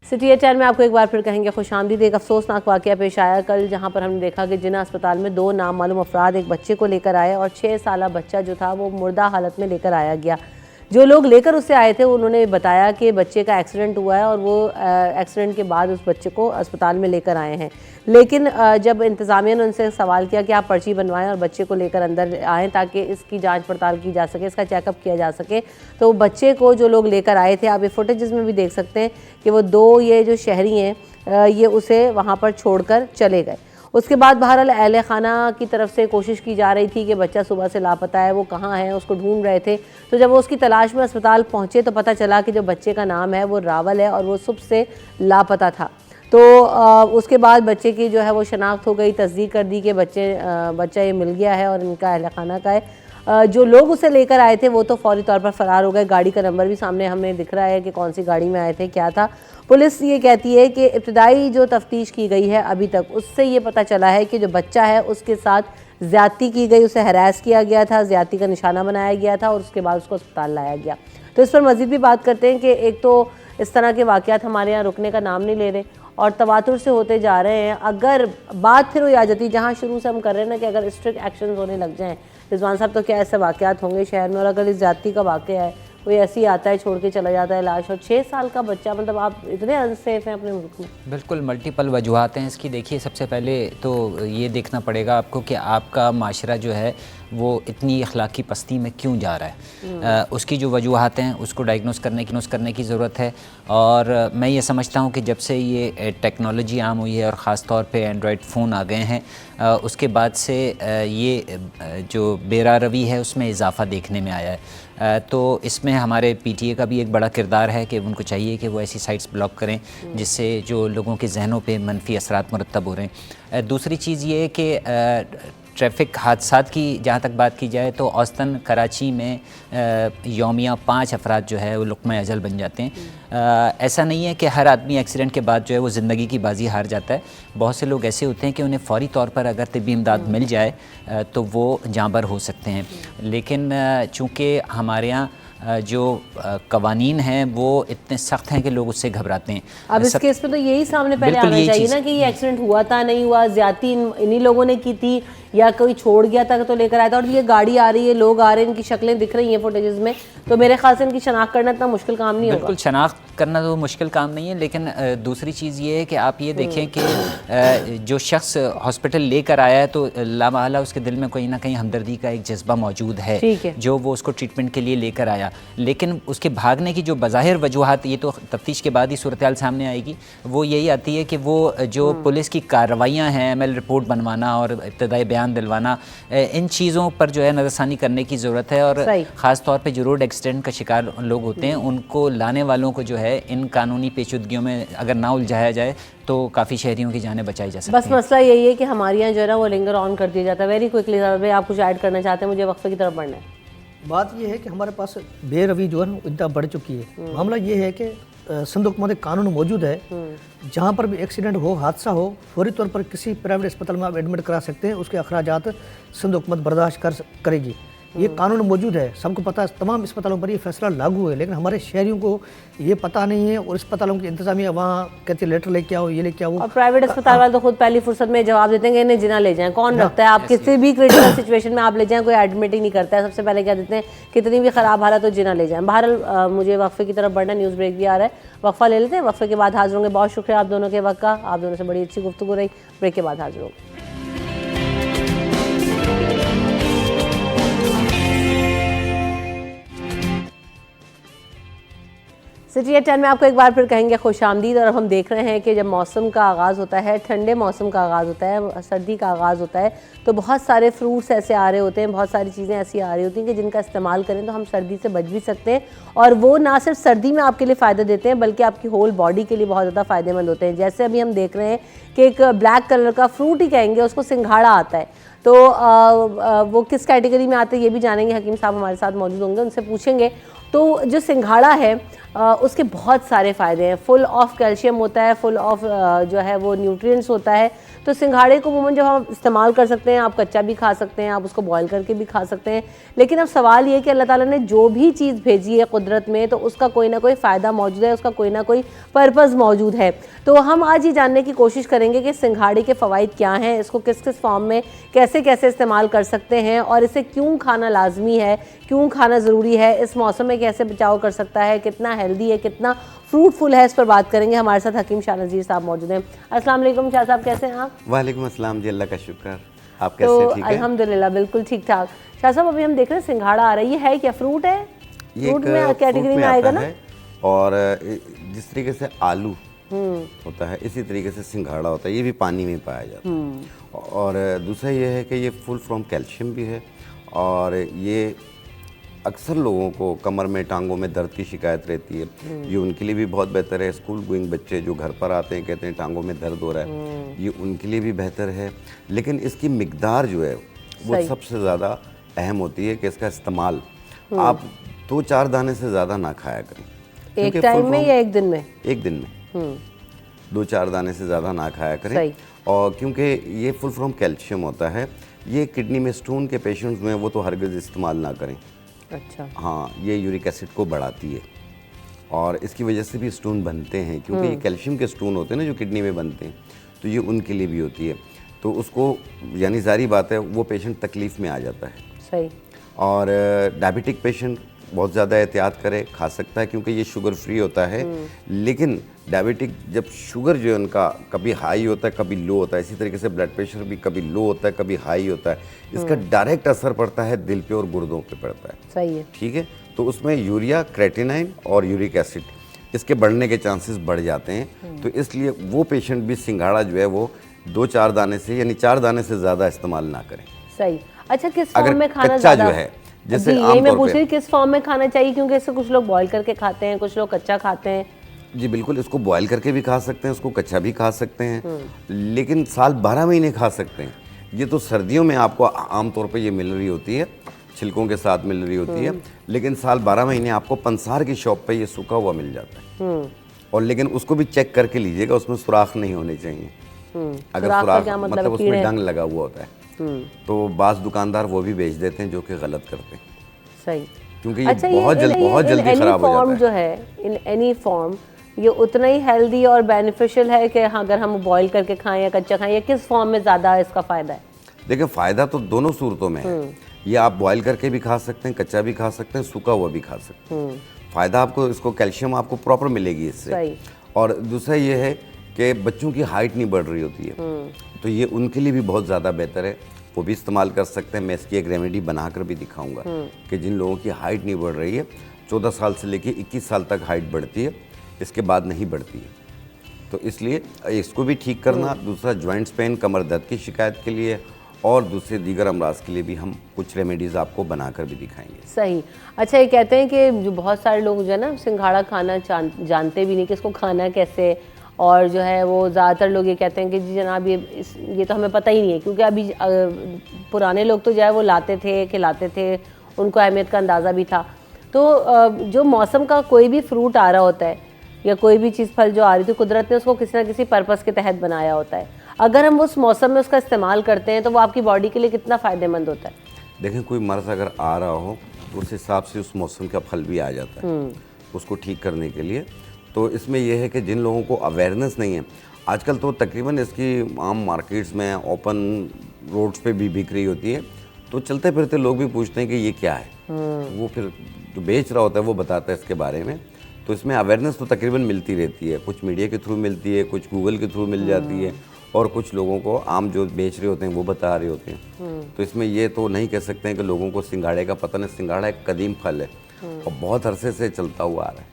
सिटी ए 10 में आपको एक बार फिर कहेंगे खुशामदीद। एक अफसोसनाक वाक़या पेश आया कल, जहां पर हमने देखा कि जिन्ना अस्पताल में 2 नामालूम अफराद एक बच्चे को लेकर आए और 6 साला बच्चा जो था वो मुर्दा हालत में लेकर आया गया। जो लोग लेकर उससे आए थे उन्होंने बताया कि बच्चे का एक्सीडेंट हुआ है और वो एक्सीडेंट के बाद उस बच्चे को अस्पताल में लेकर आए हैं। लेकिन जब इंतज़ामिया ने उनसे सवाल किया कि आप पर्ची बनवाएं और बच्चे को लेकर अंदर आएँ ताकि इसकी जांच पड़ताल की जा सके, इसका चेकअप किया जा सके, तो बच्चे को जो लोग लेकर आए थे, आप ये फुटेजेस में भी देख सकते हैं कि वो 2 ये जो शहरी हैं ये उसे वहाँ पर छोड़कर चले गए। उसके बाद बहरहाल अहले खाना की तरफ से कोशिश की जा रही थी कि बच्चा सुबह से लापता है, वो कहाँ है, उसको ढूंढ रहे थे। तो जब वो उसकी तलाश में अस्पताल पहुँचे तो पता चला कि जो बच्चे का नाम है वो रावल है और वो सुबह से लापता था। तो उसके बाद बच्चे की जो है वो शनाख्त हो गई, तस्दीक कर दी कि बच्चा ये मिल गया है और इनका अहले खाना का है। जो लोग उसे लेकर आए थे वो तो फौरी तौर पर फ़रार हो गए। गाड़ी का नंबर भी सामने हमें दिख रहा है कि कौन सी गाड़ी में आए थे, क्या था। पुलिस ये कहती है कि इब्तदाई जो तफ्तीश की गई है अभी तक, उससे ये पता चला है कि जो बच्चा है उसके साथ ज़्यादती की गई, उसे हरास किया गया था, ज़्यादती का निशाना बनाया गया था और उसके बाद उसको अस्पताल लाया गया। तो इस पर मज़ीद भी बात करते हैं कि एक तो इस तरह के वाक़यात हमारे यहाँ रुकने का नाम नहीं ले रहे और तवातुर से होते जा रहे हैं। अगर बात फिर वही आ जाती है जहाँ शुरू से हम कर रहे हैं ना कि अगर स्ट्रिक्ट एक्शन होने लग जाएँ, रिजवान साहब, तो क्या ऐसे वाक़यात होंगे शहर में? और अगर इस जाति का वाक़या है, कोई ऐसे ही आता है छोड़ के चला जाता है लाश, और 6 साल का बच्चा, मतलब आप इतने अनसेफ हैं अपने मुल्क में। बिल्कुल मल्टीपल वजूहात हैं इसकी। देखिए, सबसे पहले तो ये देखना पड़ेगा आपको कि आपका माशरा जो है वो इतनी अखलाकी पस्ती में क्यों जा रहा है। उसकी जो वजूहात हैं उसको डायग्नोस करने की ज़रूरत है। और मैं ये समझता हूँ कि जब से ये टेक्नोलॉजी आम हुई है और ख़ास तौर पे एंड्रॉयड फ़ोन आ गए हैं, उसके बाद से ये जो बेरारवी है उसमें इजाफ़ा देखने में आया है। तो इसमें हमारे PTA का भी एक बड़ा किरदार है कि उनको चाहिए कि वो ऐसी साइट्स ब्लॉक करें जिससे जो लोगों के जहनों पे मनफी असरात मुरतब हो रहे हैं। दूसरी चीज़ ये है कि ट्रैफिक हादसात की जहाँ तक बात की जाए तो औसतन कराची में यौमिया 5 अफराद जो है वो लुक़्मा अजल बन जाते हैं। ऐसा नहीं है कि हर आदमी एक्सीडेंट के बाद जो है वो ज़िंदगी की बाजी हार जाता है। बहुत से लोग ऐसे होते हैं कि उन्हें फ़ौरी तौर पर अगर तिब्बी इमदाद मिल जाए तो वो जाँबर हो सकते हैं। लेकिन चूँकि हमारे यहाँ जो कवानीन हैं वो इतने सख्त हैं कि लोग उससे घबराते हैं। अब इस केस पे तो यही सामने पहले आना चाहिए ना कि ये एक्सीडेंट हुआ था, नहीं हुआ, ज्यादती इन्हीं लोगों ने की थी या कोई छोड़ गया था तो लेकर आया था। और ये गाड़ी आ रही है, लोग आ रहे हैं, इनकी शक्लें दिख रही हैं फुटेजेस में, तो मेरे ख्याल से इनकी शनाख्त करना इतना मुश्किल काम नहीं होगा। बिल्कुल शनाख्त करना तो मुश्किल काम नहीं है, लेकिन दूसरी चीज़ ये है कि आप ये देखें कि जो शख्स हॉस्पिटल लेकर आया है तो लामहला उसके दिल में कोई ना कहीं हमदर्दी का एक जज्बा मौजूद है जो वो उसको ट्रीटमेंट के लिए लेकर आया। लेकिन उसके भागने की जो बज़ाहिर वजूहात, ये तो तफ्तीश के बाद ही सूरत हाल सामने आएगी, वो यही आती है कि वो जो पुलिस की कार्रवाइयाँ हैं, ML रिपोर्ट बनवाना और इब्तदाई बयान दिलवाना, इन चीज़ों पर जो है नज़रसानी करने की ज़रूरत है। और ख़ास तौर पे जो रोड एक्सीडेंट का शिकार लोग होते हैं उनको लाने वालों को जो है इन कानूनी पेचीदगियों में अगर ना उलझाया जाए तो काफ़ी शहरियों की जानें बचाई जा सकती हैं। बस मसला यही है कि हमारे यहाँ जो है ना वो लिंगर ऑन कर दिया जाता है। वेरी क्विकली भाई आप कुछ ऐड करना चाहते हैं? मुझे वक्फे की तरफ बढ़ना है। बात यह है कि हमारे पास बेरवी जो है ना इतना बढ़ चुकी है। मामला ये है कि सिंध हुकूमत कानून मौजूद है, जहाँ पर भी एक्सीडेंट हो, हादसा हो, फौरी तौर पर किसी प्राइवेट अस्पताल में आप एडमिट करा सकते हैं, उसके अखराजात सिंध हुकूमत बर्दाश्त करेगी। ये कानून मौजूद है, सबको पता है, तमाम अस्पतालों पर ये फैसला लागू है, लेकिन हमारे शहरियों को ये पता नहीं है और अस्पतालों की इंतजामिया वहाँ कहते लेटर लेके आओ, ये लेके आओ। और प्राइवेट अस्पताल वाले तो खुद पहली फुर्सत में जवाब देते हैं कि इन्हें जिना ले जाएं। कौन रखता है, आप किसी भी क्रिटिकल सिचुएशन में आप ले जाएं, कोई एडमिट ही नहीं करता है। सबसे पहले क्या देते हैं, कितनी भी खराब हालत हो जिना ले जाएं। बहरहाल मुझे वक्फे की तरफ बढ़ना, न्यूज़ ब्रेक भी आ रहा है, वक्फा ले लेते हैं, वक्फे के बाद हाजिर होंगे। बहुत शुक्रिया आप दोनों के वक्त का, आप दोनों से बड़ी अच्छी गुफ्तगू रही। ब्रेक के बाद हाजिर होंगे। सिटी एट 10 में आपको एक बार फिर कहेंगे खुशामदीद। और अब हम देख रहे हैं कि जब मौसम का आगाज़ होता है, ठंडे मौसम का आगाज़ होता है, सर्दी का आगाज़ होता है, तो बहुत सारे फ्रूट्स ऐसे आ रहे होते हैं, बहुत सारी चीज़ें ऐसी आ रही होती हैं कि जिनका इस्तेमाल करें तो हम सर्दी से बच भी सकते हैं। और वो ना सिर्फ सर्दी में आपके लिए फ़ायदा देते हैं बल्कि आपकी होल बॉडी के लिए बहुत ज़्यादा फ़ायदेमंद होते हैं। जैसे अभी हम देख रहे हैं कि एक ब्लैक कलर का फ्रूट ही कहेंगे, उसको सिंघाड़ा आता है। तो वो किस कैटेगरी में आते हैं ये भी जानेंगे। हकीम साहब हमारे साथ मौजूद होंगे, उनसे पूछेंगे। तो जो सिंघाड़ा है उसके बहुत सारे फ़ायदे हैं, फुल ऑफ कैल्शियम होता है, फुल ऑफ जो है वो न्यूट्रिएंट्स होता है। तो सिंघाड़े को अमूमन जब हम इस्तेमाल कर सकते हैं, आप कच्चा भी खा सकते हैं, आप उसको बॉयल करके भी खा सकते हैं। लेकिन अब सवाल ये है कि अल्लाह ताला ने जो भी चीज़ भेजी है कुदरत में, तो उसका कोई ना कोई फ़ायदा मौजूद है, उसका कोई ना कोई पर्पज़ मौजूद है। तो हम आज ये जानने की कोशिश करेंगे कि सिंघाड़े के फ़वाइद क्या हैं, इसको किस किस फॉर्म में कैसे कैसे इस्तेमाल कर सकते हैं, और इसे क्यों खाना लाजमी है, क्यों खाना ज़रूरी है, इस मौसम में कैसे बचाव कर सकता है, कितना हेल्दी है, कितना फ्रूटफुल है, इस पर बात करेंगे। हमारे साथ हकीम शाह नज़ीर साहब मौजूद हैं। अस्सलाम वालेकुम शाह साहब, कैसे हैं आप? वालेकुम अस्सलाम जी, अल्लाह का शुक्र। आप कैसे तो ठीक है? अल्हम्दुलिल्लाह बिल्कुल ठीक ठाक। शाह साहब अभी हम देख रहे हैं सिंघाड़ा आ रहा है, ये है क्या, फ्रूट है? ये फ्रूट एक में कैटेगरी में आएगा आता ना? है। और जिस तरीके से आलू होता है, इसी तरीके से सिंघाड़ा होता है, ये भी पानी में पाया जाता है। और दूसरा ये है कि ये फुल फ्रॉम कैल्शियम भी है। और ये अक्सर लोगों को कमर में, टांगों में दर्द की शिकायत रहती है, ये उनके लिए भी बहुत बेहतर है। स्कूल गोइंग बच्चे जो घर पर आते हैं, कहते हैं टांगों में दर्द हो रहा है, ये उनके लिए भी बेहतर है। लेकिन इसकी मिकदार जो है वो सबसे ज़्यादा अहम होती है कि इसका इस्तेमाल आप 2-4 दाने से ज़्यादा ना खाया करें। एक टाइम में या एक दिन में? एक दिन में 2-4 दाने से ज़्यादा ना खाया करें। और क्योंकि ये फुल फ्रॉम कैल्शियम होता है, ये किडनी में स्टोन के पेशेंट्स में वो तो हरगिज़ इस्तेमाल ना करें। अच्छा। हाँ, ये यूरिक एसिड को बढ़ाती है और इसकी वजह से भी स्टोन बनते हैं, क्योंकि ये कैल्शियम के स्टोन होते हैं ना जो किडनी में बनते हैं, तो ये उनके लिए भी होती है। तो उसको यानी जारी बात है वो पेशेंट तकलीफ़ में आ जाता है। सही। और डायबिटिक पेशेंट बहुत ज़्यादा एहतियात करे, खा सकता है क्योंकि ये शुगर फ्री होता है। लेकिन डायबिटिक जब शुगर जो है उनका कभी हाई होता है कभी लो होता है, इसी तरीके से ब्लड प्रेशर भी कभी लो होता है कभी हाई होता है, इसका डायरेक्ट असर पड़ता है दिल पे और गुर्दों पे पड़ता है। सही है। ठीक है, तो उसमें यूरिया, क्रेटिनाइन और यूरिक एसिड इसके बढ़ने के चांसेस बढ़ जाते हैं। तो इसलिए वो पेशेंट भी सिंघाड़ा जो है वो 2-4 दाने से यानी 4 दाने से ज़्यादा इस्तेमाल ना करें। सही। अच्छा, किस फॉर्म अगर में खाना कच्चा ज़्यादा जो है, जैसे जी, यही आमतौर मैं पूछ पे- रही किस फॉर्म में खाना चाहिए, क्योंकि इससे कुछ लोग बॉईल करके खाते हैं, कुछ लोग कच्चा खाते हैं। जी बिल्कुल, इसको बॉयल करके भी खा सकते हैं, उसको कच्चा भी खा सकते हैं, लेकिन साल 12 महीने खा सकते हैं। ये तो सर्दियों में आपको आमतौर पे ये मिल रही होती है, छिलकों के साथ मिल रही होती है, लेकिन साल 12 महीने आपको पंसार की शॉप पे ये सूखा हुआ मिल जाता है। और लेकिन उसको भी चेक करके लीजिएगा, उसमें सुराख नहीं होने चाहिए। अगर सुराख का सुराख क्या मतलब? मतलब उसमें कीड़े? डंग लगा हुआ होता है तो बाज़ दुकानदार वो भी बेच देते हैं, जो कि गलत करते हैं, सही। क्योंकि ये अच्छा, बहुत जल्दी खराब हो जाता है। जो है इन एनी फॉर्म ये उतना ही हेल्दी और बेनिफिशियल है कि हाँ, अगर हम बॉईल करके खाएं या कच्चा खाएं, या किस फॉर्म में ज़्यादा इसका फ़ायदा है? देखिए, फ़ायदा तो दोनों सूरतों में है। ये आप बॉयल करके भी खा सकते हैं, कच्चा भी खा सकते हैं, सूखा हुआ भी खा सकते हैं। फ़ायदा आपको, इसको कैल्शियम आपको प्रॉपर मिलेगी इससे। सही। और दूसरा ये है कि बच्चों की हाइट नहीं बढ़ रही होती है, तो ये उनके लिए भी बहुत ज़्यादा बेहतर है, वो भी इस्तेमाल कर सकते हैं। मैं इसकी एक रेमेडी बनाकर भी दिखाऊंगा कि जिन लोगों की हाइट नहीं बढ़ रही है, 14 साल से लेकर 21 साल तक हाइट बढ़ती है, इसके बाद नहीं बढ़ती है, तो इसलिए इसको भी ठीक करना। दूसरा जॉइंट्स पेन, कमर दर्द की शिकायत के लिए और दूसरे दीगर अमराज के लिए भी हम कुछ रेमेडीज़ आपको बनाकर भी दिखाएंगे। सही। अच्छा, ये कहते हैं कि जो बहुत सारे लोग जो है ना सिंघाड़ा खाना जानते भी नहीं कि इसको खाना कैसे, और जो है वो ज़्यादातर लोग ये कहते हैं कि जी जनाब ये तो हमें पता ही नहीं है, क्योंकि अभी पुराने लोग तो जो है वो लाते थे, खिलाते थे, उनको अहमियत का अंदाज़ा भी था। तो जो मौसम का कोई भी फ्रूट आ रहा होता है या कोई भी चीज़ फल जो आ रही थी, कुदरत ने उसको किसी ना किसी पर्पज़ के तहत बनाया होता है। अगर हम उस मौसम में उसका इस्तेमाल करते हैं तो वो आपकी बॉडी के लिए कितना फ़ायदेमंद होता है? देखें कोई मर्ज़ अगर आ रहा हो तो उस हिसाब से उस मौसम का फल भी आ जाता है उसको ठीक करने के लिए। तो इसमें यह है कि जिन लोगों को अवेयरनेस नहीं है, आजकल तो तकरीबन इसकी आम मार्केट्स में ओपन रोड्स पे भी बिक रही होती है, तो चलते फिरते लोग भी पूछते हैं कि ये क्या है। वो फिर जो बेच रहा होता है वो बताता है इसके बारे में। तो इसमें अवेयरनेस तो तकरीबन मिलती रहती है, कुछ मीडिया के थ्रू मिलती है, कुछ गूगल के थ्रू मिल जाती है, और कुछ लोगों को आम जो बेच रहे होते हैं वो बता रहे होते हैं। तो इसमें ये तो नहीं कह सकते हैं कि लोगों को सिंघाड़े का पता नहीं। सिंघाड़ा एक कदीम फल है और बहुत अरसे से चलता हुआ आ रहा है,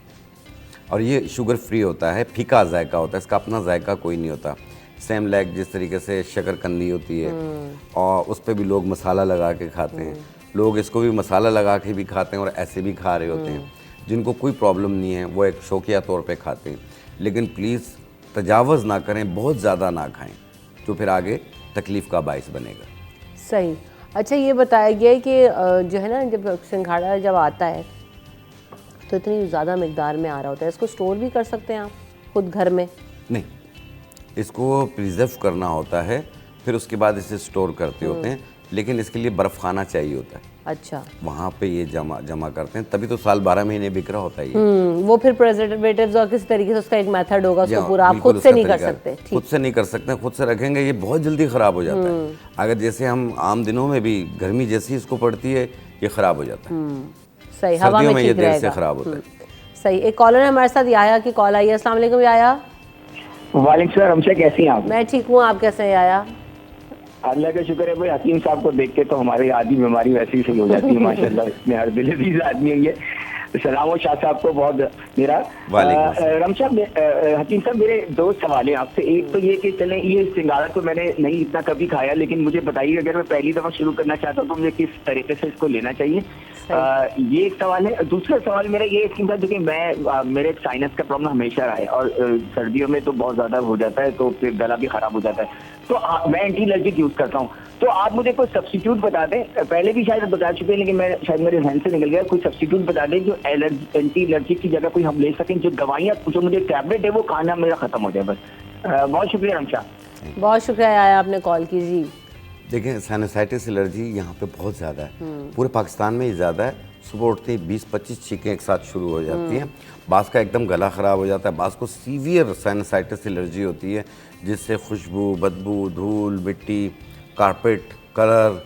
और ये शुगर फ्री होता है, फीका जायका होता है, इसका अपना जायका कोई नहीं होता। सेम लाइक जिस तरीके से शकरकंदी होती है और उस पर भी लोग मसाला लगा के खाते हैं, लोग इसको भी मसाला लगा के भी खाते हैं और ऐसे भी खा रहे होते हैं। जिनको कोई प्रॉब्लम नहीं है वो एक शौकिया तौर पे खाते हैं, लेकिन प्लीज़ तजावज़ ना करें, बहुत ज़्यादा ना खाएं, जो फिर आगे तकलीफ़ का बायस बनेगा। सही। अच्छा, ये बताया गया है कि जो है ना, जब सिंघाड़ा जब आता है तो इतनी ज़्यादा मिकदार में आ रहा होता है, इसको स्टोर भी कर सकते हैं आप खुद घर में? नहीं, इसको प्रिजर्व करना होता है, फिर उसके बाद इसे स्टोर करते होते हैं, लेकिन इसके लिए बर्फ़ खाना चाहिए होता है। अच्छा। वहाँ पे ये जमा करते हैं, तभी तो साल 12 महीने बिक रहा होता है ये। वो फिर प्रिजर्वेटिव्स और किसी तरीके से उसका एक मेथड होगा, उसको पूरा आप बिल्कुल खुद से उसका नहीं कर तरीका है। सकते। खुद से नहीं कर सकते, खुद से रखेंगे ये बहुत जल्दी ख़राब हो जाता है। अगर जैसे हम आम दिनों में भी गर्मी जैसी इसको पड़ती है ये ख़राब हो जाता है। सही, हवा में सर्दियों में ये ठीक देर से रहेगा। ख़राब होता है। सही। एक कॉलर है हमारे साथ, याया की कॉल आई है। अस्सलाम वालेकुम याया। वालेकुम सर, हमसे कैसी हैं आप? मैं ठीक हूँ, आप कैसे हैं याया? अल्लाह का शुक्र है भाई, हकीम साहब को देख के तो हमारी आधी बीमारी वैसे ही सही हो जाती है माशाल्लाह। इतने हर दिल अजीज आदमी है ये। सलाम शाह साहब को बहुत मेरा। रमशा हकीम साहब, मेरे दो सवाल हैं आपसे। एक तो ये कि चलें, ये सिंगाड़ा तो मैंने नहीं इतना कभी खाया, लेकिन मुझे बताइए अगर मैं पहली दफ़ा शुरू करना चाहता हूँ तो मुझे किस तरीके से इसको लेना चाहिए? ये एक सवाल है। दूसरा सवाल मेरा ये है कि मैं मेरे साइनस का प्रॉब्लम हमेशा रहा है, और सर्दियों में तो बहुत ज़्यादा हो जाता है, तो फिर गला भी ख़राब हो जाता है। तो मैं एंटी एलर्जिक यूज़ करता हूँ, तो आप मुझे कोई सब्स्टिट्यूट बता दें। पहले भी शायद बता चुके हैं, लेकिन मैं शायद मेरे ध्यान से निकल गया। कोई सब्स्टिट्यूट बता दें जो एंटी एलर्जिक की जगह कोई हम ले सकें, जो दवाइयाँ, जो मुझे टैबलेट है वो खाना मेरा ख़त्म हो जाए बस। बहुत शुक्रिया रमशा। बहुत शुक्रिया याया, आपने कॉल की जी। देखिए, साइनसाइटिस एलर्जी यहाँ पे बहुत ज़्यादा है, पूरे पाकिस्तान में ही ज़्यादा है। सुबह उठते ही 20-25 छींकें एक साथ शुरू हो जाती हैं। बास का एकदम गला ख़राब हो जाता है, बास को सीवियर साइनसाइटिस एलर्जी होती है, जिससे खुशबू, बदबू, धूल, मिट्टी, कारपेट, कलर,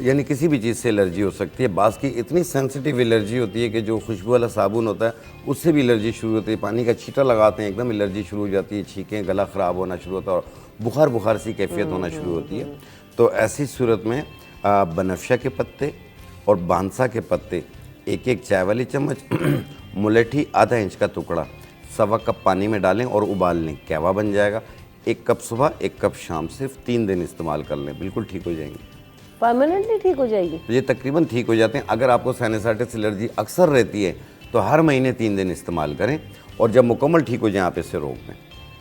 यानी किसी भी चीज़ से एलर्जी हो सकती है। बास की इतनी सेंसिटिव एलर्जी होती है कि जो खुशबू वाला साबुन होता है उससे भी एलर्जी शुरू होती है। पानी का छींटा लगाते हैं एकदम एलर्जी शुरू हो जाती है, छींकें, गला ख़राब होना शुरू होता है और बुखार सी कैफियत होना शुरू होती है। तो ऐसी सूरत में बनफशा के पत्ते और बांसा के पत्ते एक चाय वाली चम्मच, मुलेठी आधा इंच का टुकड़ा 1.25 कप पानी में डालें और उबाल लें, कहवा बन जाएगा। 1 कप सुबह 1 कप शाम, सिर्फ 3 दिन इस्तेमाल कर लें, बिल्कुल ठीक हो जाएंगे। परमानेंटली ठीक हो जाएगी? तो ये तकरीबन ठीक हो जाते हैं। अगर आपको साइनसाइटिस एलर्जी अक्सर रहती है तो हर महीने 3 दिन इस्तेमाल करें, और जब मुकम्मल ठीक हो जाए आप इसे रोक दें।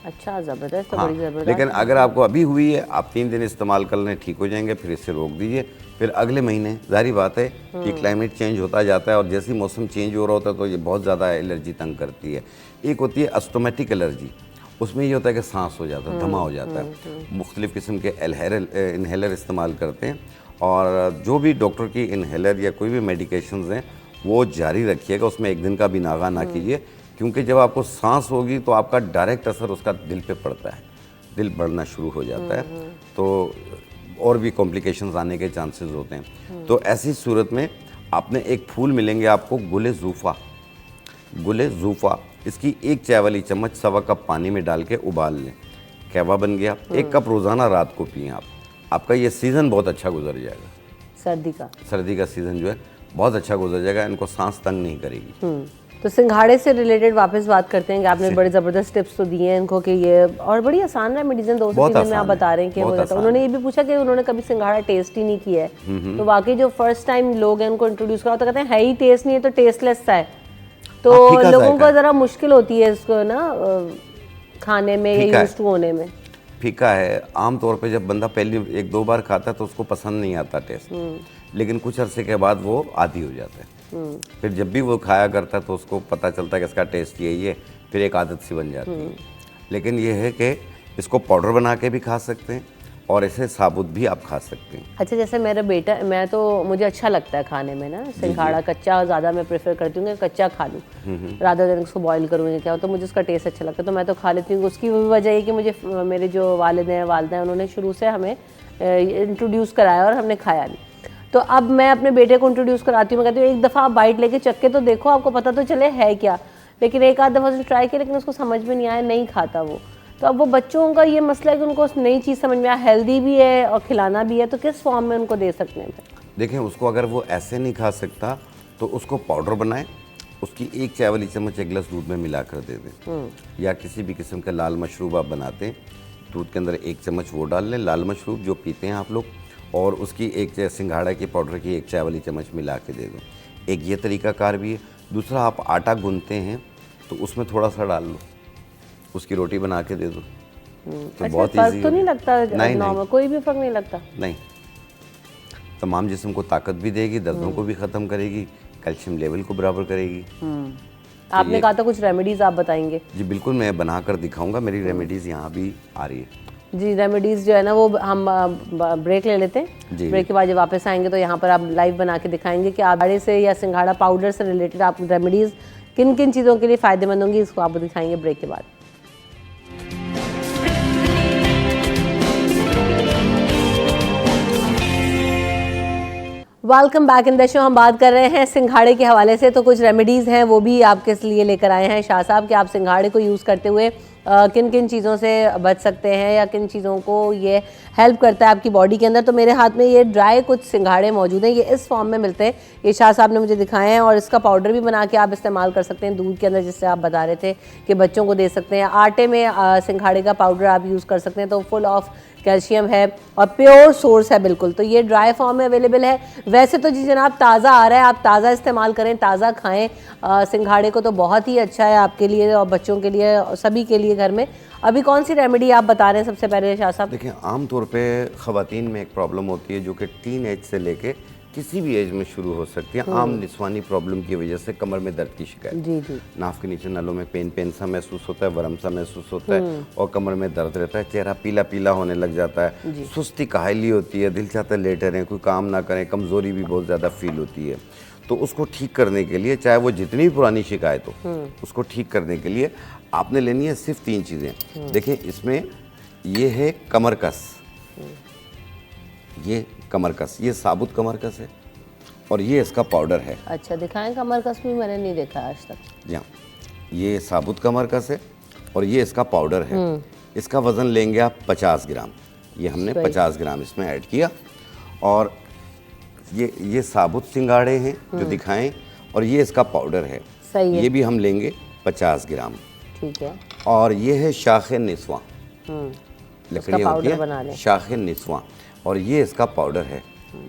अच्छा, ज़बरदस्त, तो हाँ, बड़ी ज़बरदस्त। लेकिन अगर आपको अभी हुई है, आप 3 दिन इस्तेमाल कर लें, ठीक हो जाएंगे, फिर इसे रोक दीजिए। फिर अगले महीने, जाहिर बात है कि क्लाइमेट चेंज होता जाता है और जैसे ही मौसम चेंज हो रहा होता है तो ये बहुत ज़्यादा एलर्जी तंग करती है। एक होती है अस्थमेटिक एलर्जी, उसमें ये होता है कि सांस हो जाता है, दमा हो जाता है। मुख्तलिफ़ किस्म के इन्हेलर इस्तेमाल करते हैं, और जो भी डॉक्टर की इन्हेलर या कोई भी मेडिकेशंस हैं वो जारी रखिएगा, उसमें एक दिन का भी नागा ना कीजिए, क्योंकि जब आपको सांस होगी तो आपका डायरेक्ट असर उसका दिल पे पड़ता है, दिल बढ़ना शुरू हो जाता है, तो और भी कॉम्प्लिकेशंस आने के चांसेस होते हैं। तो ऐसी सूरत में आपने एक फूल मिलेंगे आपको, गुले ज़ूफ़ा, इसकी 1 चाय वाली चम्मच 1.25 कप पानी में डाल के उबाल लें, कहवा बन गया। 1 कप रोज़ाना रात को पिएँ आप, आपका ये सीज़न बहुत अच्छा गुजर जाएगा। सर्दी का सीज़न जो है बहुत अच्छा गुजर जाएगा, इनको सांस तंग नहीं करेगी। तो सिंघाड़े से रिलेटेड वापस बात करते हैं कि आपने बड़े ज़बरदस्त टिप्स तो दिए हैं इनको कि ये, और बड़ी आसान रेमेडीज़ 2 से 3 दिन में आप बता रहे हैं कि हो जाता है। उन्होंने ये भी पूछा कि उन्होंने कभी सिंघाड़ा टेस्ट ही नहीं किया है, तो वाकई जो फर्स्ट टाइम लोग हैं उनको इंट्रोड्यूस करा तो कहते हैं है ही टेस्ट नहीं है, तो टेस्टलेस सा है, तो लोगों को ज़रा मुश्किल होती है इसको ना खाने में या यूज टू होने में। फीका है, आमतौर पे जब बंदा पहली 1-2 बार खाता है तो उसको पसंद नहीं आता टेस्ट, लेकिन कुछ अरसे के बाद वो आदी हो जाता है। फिर जब भी वो खाया करता है तो उसको पता चलता है कि इसका टेस्ट यही है, फिर एक आदत सी बन जाती है। लेकिन ये है कि इसको पाउडर बना के भी खा सकते हैं, और ऐसे साबुत भी आप खा सकते हैं। अच्छा, जैसे मेरा बेटा, मैं तो मुझे अच्छा लगता है खाने में ना सिंघाड़ा, कच्चा ज़्यादा मैं प्रेफर करती हूँ कि कच्चा खा लूँ रादर देन उसको बॉईल करूँगी क्या, तो मुझे उसका टेस्ट अच्छा लगता है, तो मैं तो खा लेती हूँ। उसकी भी वजह है कि मुझे मेरे जो वालिद हैं वालिदा हैं उन्होंने शुरू से हमें इंट्रोड्यूस कराया और हमने खाया नहीं। तो अब मैं अपने बेटे को इंट्रोड्यूस कराती हूँ, मैं कहती हूँ एक दफ़ा आप बाइट लेके चख के तो देखो, आपको पता तो चले है क्या। लेकिन एक आध दफ़ा उसने ट्राई किया, लेकिन उसको समझ में नहीं आया, नहीं खाता वो। तो अब वो बच्चों का ये मसला है कि उनको नई चीज़ समझ में आया, हेल्दी भी है और खिलाना भी है, तो किस फॉर्म में उनको दे सकते हैं? देखें, उसको अगर वो ऐसे नहीं खा सकता तो उसको पाउडर बनाएं, उसकी 1 चाय वाली चम्मच 1 गिलास दूध में मिला कर दे दें। या किसी भी किस्म का लाल मशरूब आप बनाते हैं, दूध के अंदर 1 चम्मच वो डाल लें, लाल मशरूब जो पीते हैं आप लोग, और उसकी 1 सिंघाड़ा की पाउडर की 1 चाय वाली चम्मच मिला के दे दो। एक ये तरीक़ाकार भी है। दूसरा, आप आटा गूंथते हैं तो उसमें थोड़ा सा डाल लो, उसकी रोटी बना के दे दो, तो बहुत फर्क ईजी तो नहीं लगता? नहीं, कोई भी फर्क नहीं लगता? नहीं, तमाम जिस्म को ताकत भी देगी, दर्दों को भी ख़त्म करेगी, कैल्शियम लेवल को बराबर करेगी। आपने कहा था कुछ रेमेडीज आप बताएंगे? जी बिल्कुल, मैं बना कर दिखाऊंगा, मेरी रेमेडीज़ यहाँ भी आ रही है। जी, रेमेडीज़ जो है ना वो हम ब्रेक ले लेते हैं। ब्रेक के बाद जब वापस आएंगे तो यहाँ पर आप लाइव बना के दिखाएंगे कि आड़े से या सिंघाड़ा पाउडर से रिलेटेड आप रेमेडीज़ किन किन चीज़ों के लिए फ़ायदेमंद होंगी, इसको आप दिखाएंगे ब्रेक के बाद। Welcome back in the show. हम बात कर रहे हैं सिंघाड़े के हवाले से, तो कुछ रेमेडीज़ हैं वो भी आपके लिए लेकर आए हैं शाह साहब कि आप सिंघाड़े को यूज़ करते हुए किन किन चीज़ों से बच सकते हैं या किन चीज़ों को ये हेल्प करता है आपकी बॉडी के अंदर। तो मेरे हाथ में ये ड्राई कुछ सिंघाड़े मौजूद हैं, ये इस फॉर्म में मिलते हैं, ये शाह साहब ने मुझे दिखाए हैं, और इसका पाउडर भी बना के आप इस्तेमाल कर सकते हैं दूध के अंदर, जिससे आप बता रहे थे कि बच्चों को दे सकते हैं। आटे में सिंघाड़े का पाउडर आप यूज़ कर सकते हैं, तो फुल ऑफ कैल्शियम है और प्योर सोर्स है बिल्कुल। तो ये ड्राई फॉर्म में अवेलेबल है। वैसे तो जी जनाब ताज़ा आ रहा है, आप ताज़ा इस्तेमाल करें, ताज़ा खाएं सिंघाड़े को, तो बहुत ही अच्छा है आपके लिए और बच्चों के लिए और सभी के लिए घर में। अभी कौन सी रेमेडी आप बता रहे हैं सबसे पहले शाह साहब? देखिए, आमतौर पे ख़वातीन में एक प्रॉब्लम होती है जो कि टीन एज से लेके किसी भी एज में शुरू हो सकती है। आम निस्वानी प्रॉब्लम की वजह से कमर में दर्द की शिकायत, जी जी, नाफ के नीचे नलों में पेन सा महसूस होता है, वरम सा महसूस होता है और कमर में दर्द रहता है, चेहरा पीला पीला होने लग जाता है, सुस्ती काहली होती है, दिल चाहता है लेटे रहें, कोई काम ना करें, कमज़ोरी भी बहुत ज़्यादा फील होती है। तो उसको ठीक करने के लिए, चाहे वो जितनी भी पुरानी शिकायत हो, उसको ठीक करने के लिए आपने लेनी है सिर्फ 3 चीज़ें। देखिए, इसमें ये है कमरकस, ये कमरकस, ये साबुत कमरकस है, और ये इसका पाउडर है। अच्छा, दिखाएं कमरकस भी, मैंने नहीं देखा आज तक। जी हाँ, ये साबुत कमरकस है और ये इसका पाउडर है। इसका वज़न लेंगे आप 50 ग्राम, ये हमने 50 ग्राम इसमें ऐड किया, और ये साबुत सिंगाड़े हैं जो दिखाएं, और ये इसका पाउडर है, सही है। ये भी हम लेंगे 50 ग्राम। ठीक है। और ये है शाखे निस्वा, लकड़ियाँ होती पाउडर बना लें। है शाखे निस्वा, और ये इसका पाउडर है,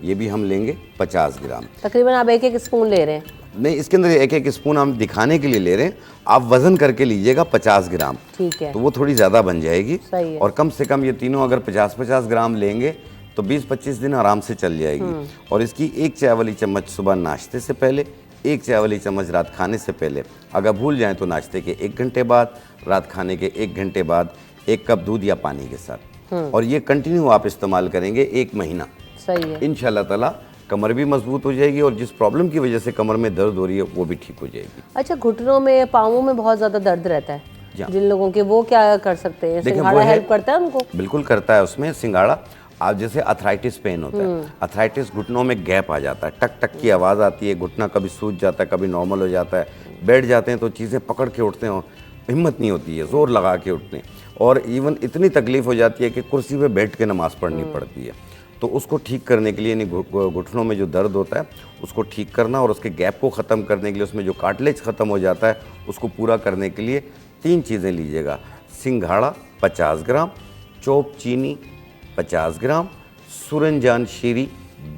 ये भी हम लेंगे 50 ग्राम। तकरीबन आप 1-1 स्पून ले रहे हैं? नहीं, इसके अंदर 1-1 स्पून हम दिखाने के लिए ले रहे हैं, आप वज़न करके लीजिएगा 50 ग्राम, ठीक है, तो वो थोड़ी ज़्यादा बन जाएगी। सही है। और कम से कम ये तीनों अगर 50-50 ग्राम लेंगे तो 20-25 दिन आराम से चल जाएगी। और इसकी 1 चाय वाली चम्मच सुबह नाश्ते से पहले, 1 चाय वाली चम्मच रात खाने से पहले, अगर भूल जाएं तो नाश्ते के 1 घंटे बाद, रात खाने के 1 घंटे बाद 1 कप दूध या पानी के साथ, और ये कंटिन्यू आप इस्तेमाल करेंगे 1 महीना, सही है। इंशाल्लाह ताला कमर भी मजबूत हो जाएगी और जिस प्रॉब्लम की वजह से कमर में दर्द हो रही है वो भी ठीक हो जाएगी। अच्छा, घुटनों में, पाँवों में बहुत ज़्यादा दर्द रहता है जिन लोगों के, वो क्या कर सकते हैं? सिंघाड़ा हेल्प करता है उनको? बिल्कुल करता है उसमें सिंघाड़ा। आप जैसे अर्थराइटिस पेन होता है, अर्थराइटिस घुटनों में गैप आ जाता है, टक टक की आवाज़ आती है, घुटना कभी सूज जाता है, कभी नॉर्मल हो जाता है, बैठ जाते हैं तो चीज़ें पकड़ के उठते हैं, हिम्मत नहीं होती है, ज़ोर लगा के उठते हैं, और इवन इतनी तकलीफ़ हो जाती है कि कुर्सी पे बैठ के नमाज़ पढ़नी पड़ती है। तो उसको ठीक करने के लिए, यानी घुटनों में जो दर्द होता है उसको ठीक करना, और उसके गैप को ख़त्म करने के लिए, उसमें जो कार्टिलेज ख़त्म हो जाता है उसको पूरा करने के लिए 3 चीज़ें लीजिएगा। सिंघाड़ा 50 ग्राम, चोप चीनी 50 ग्राम, सूरजजान शीरी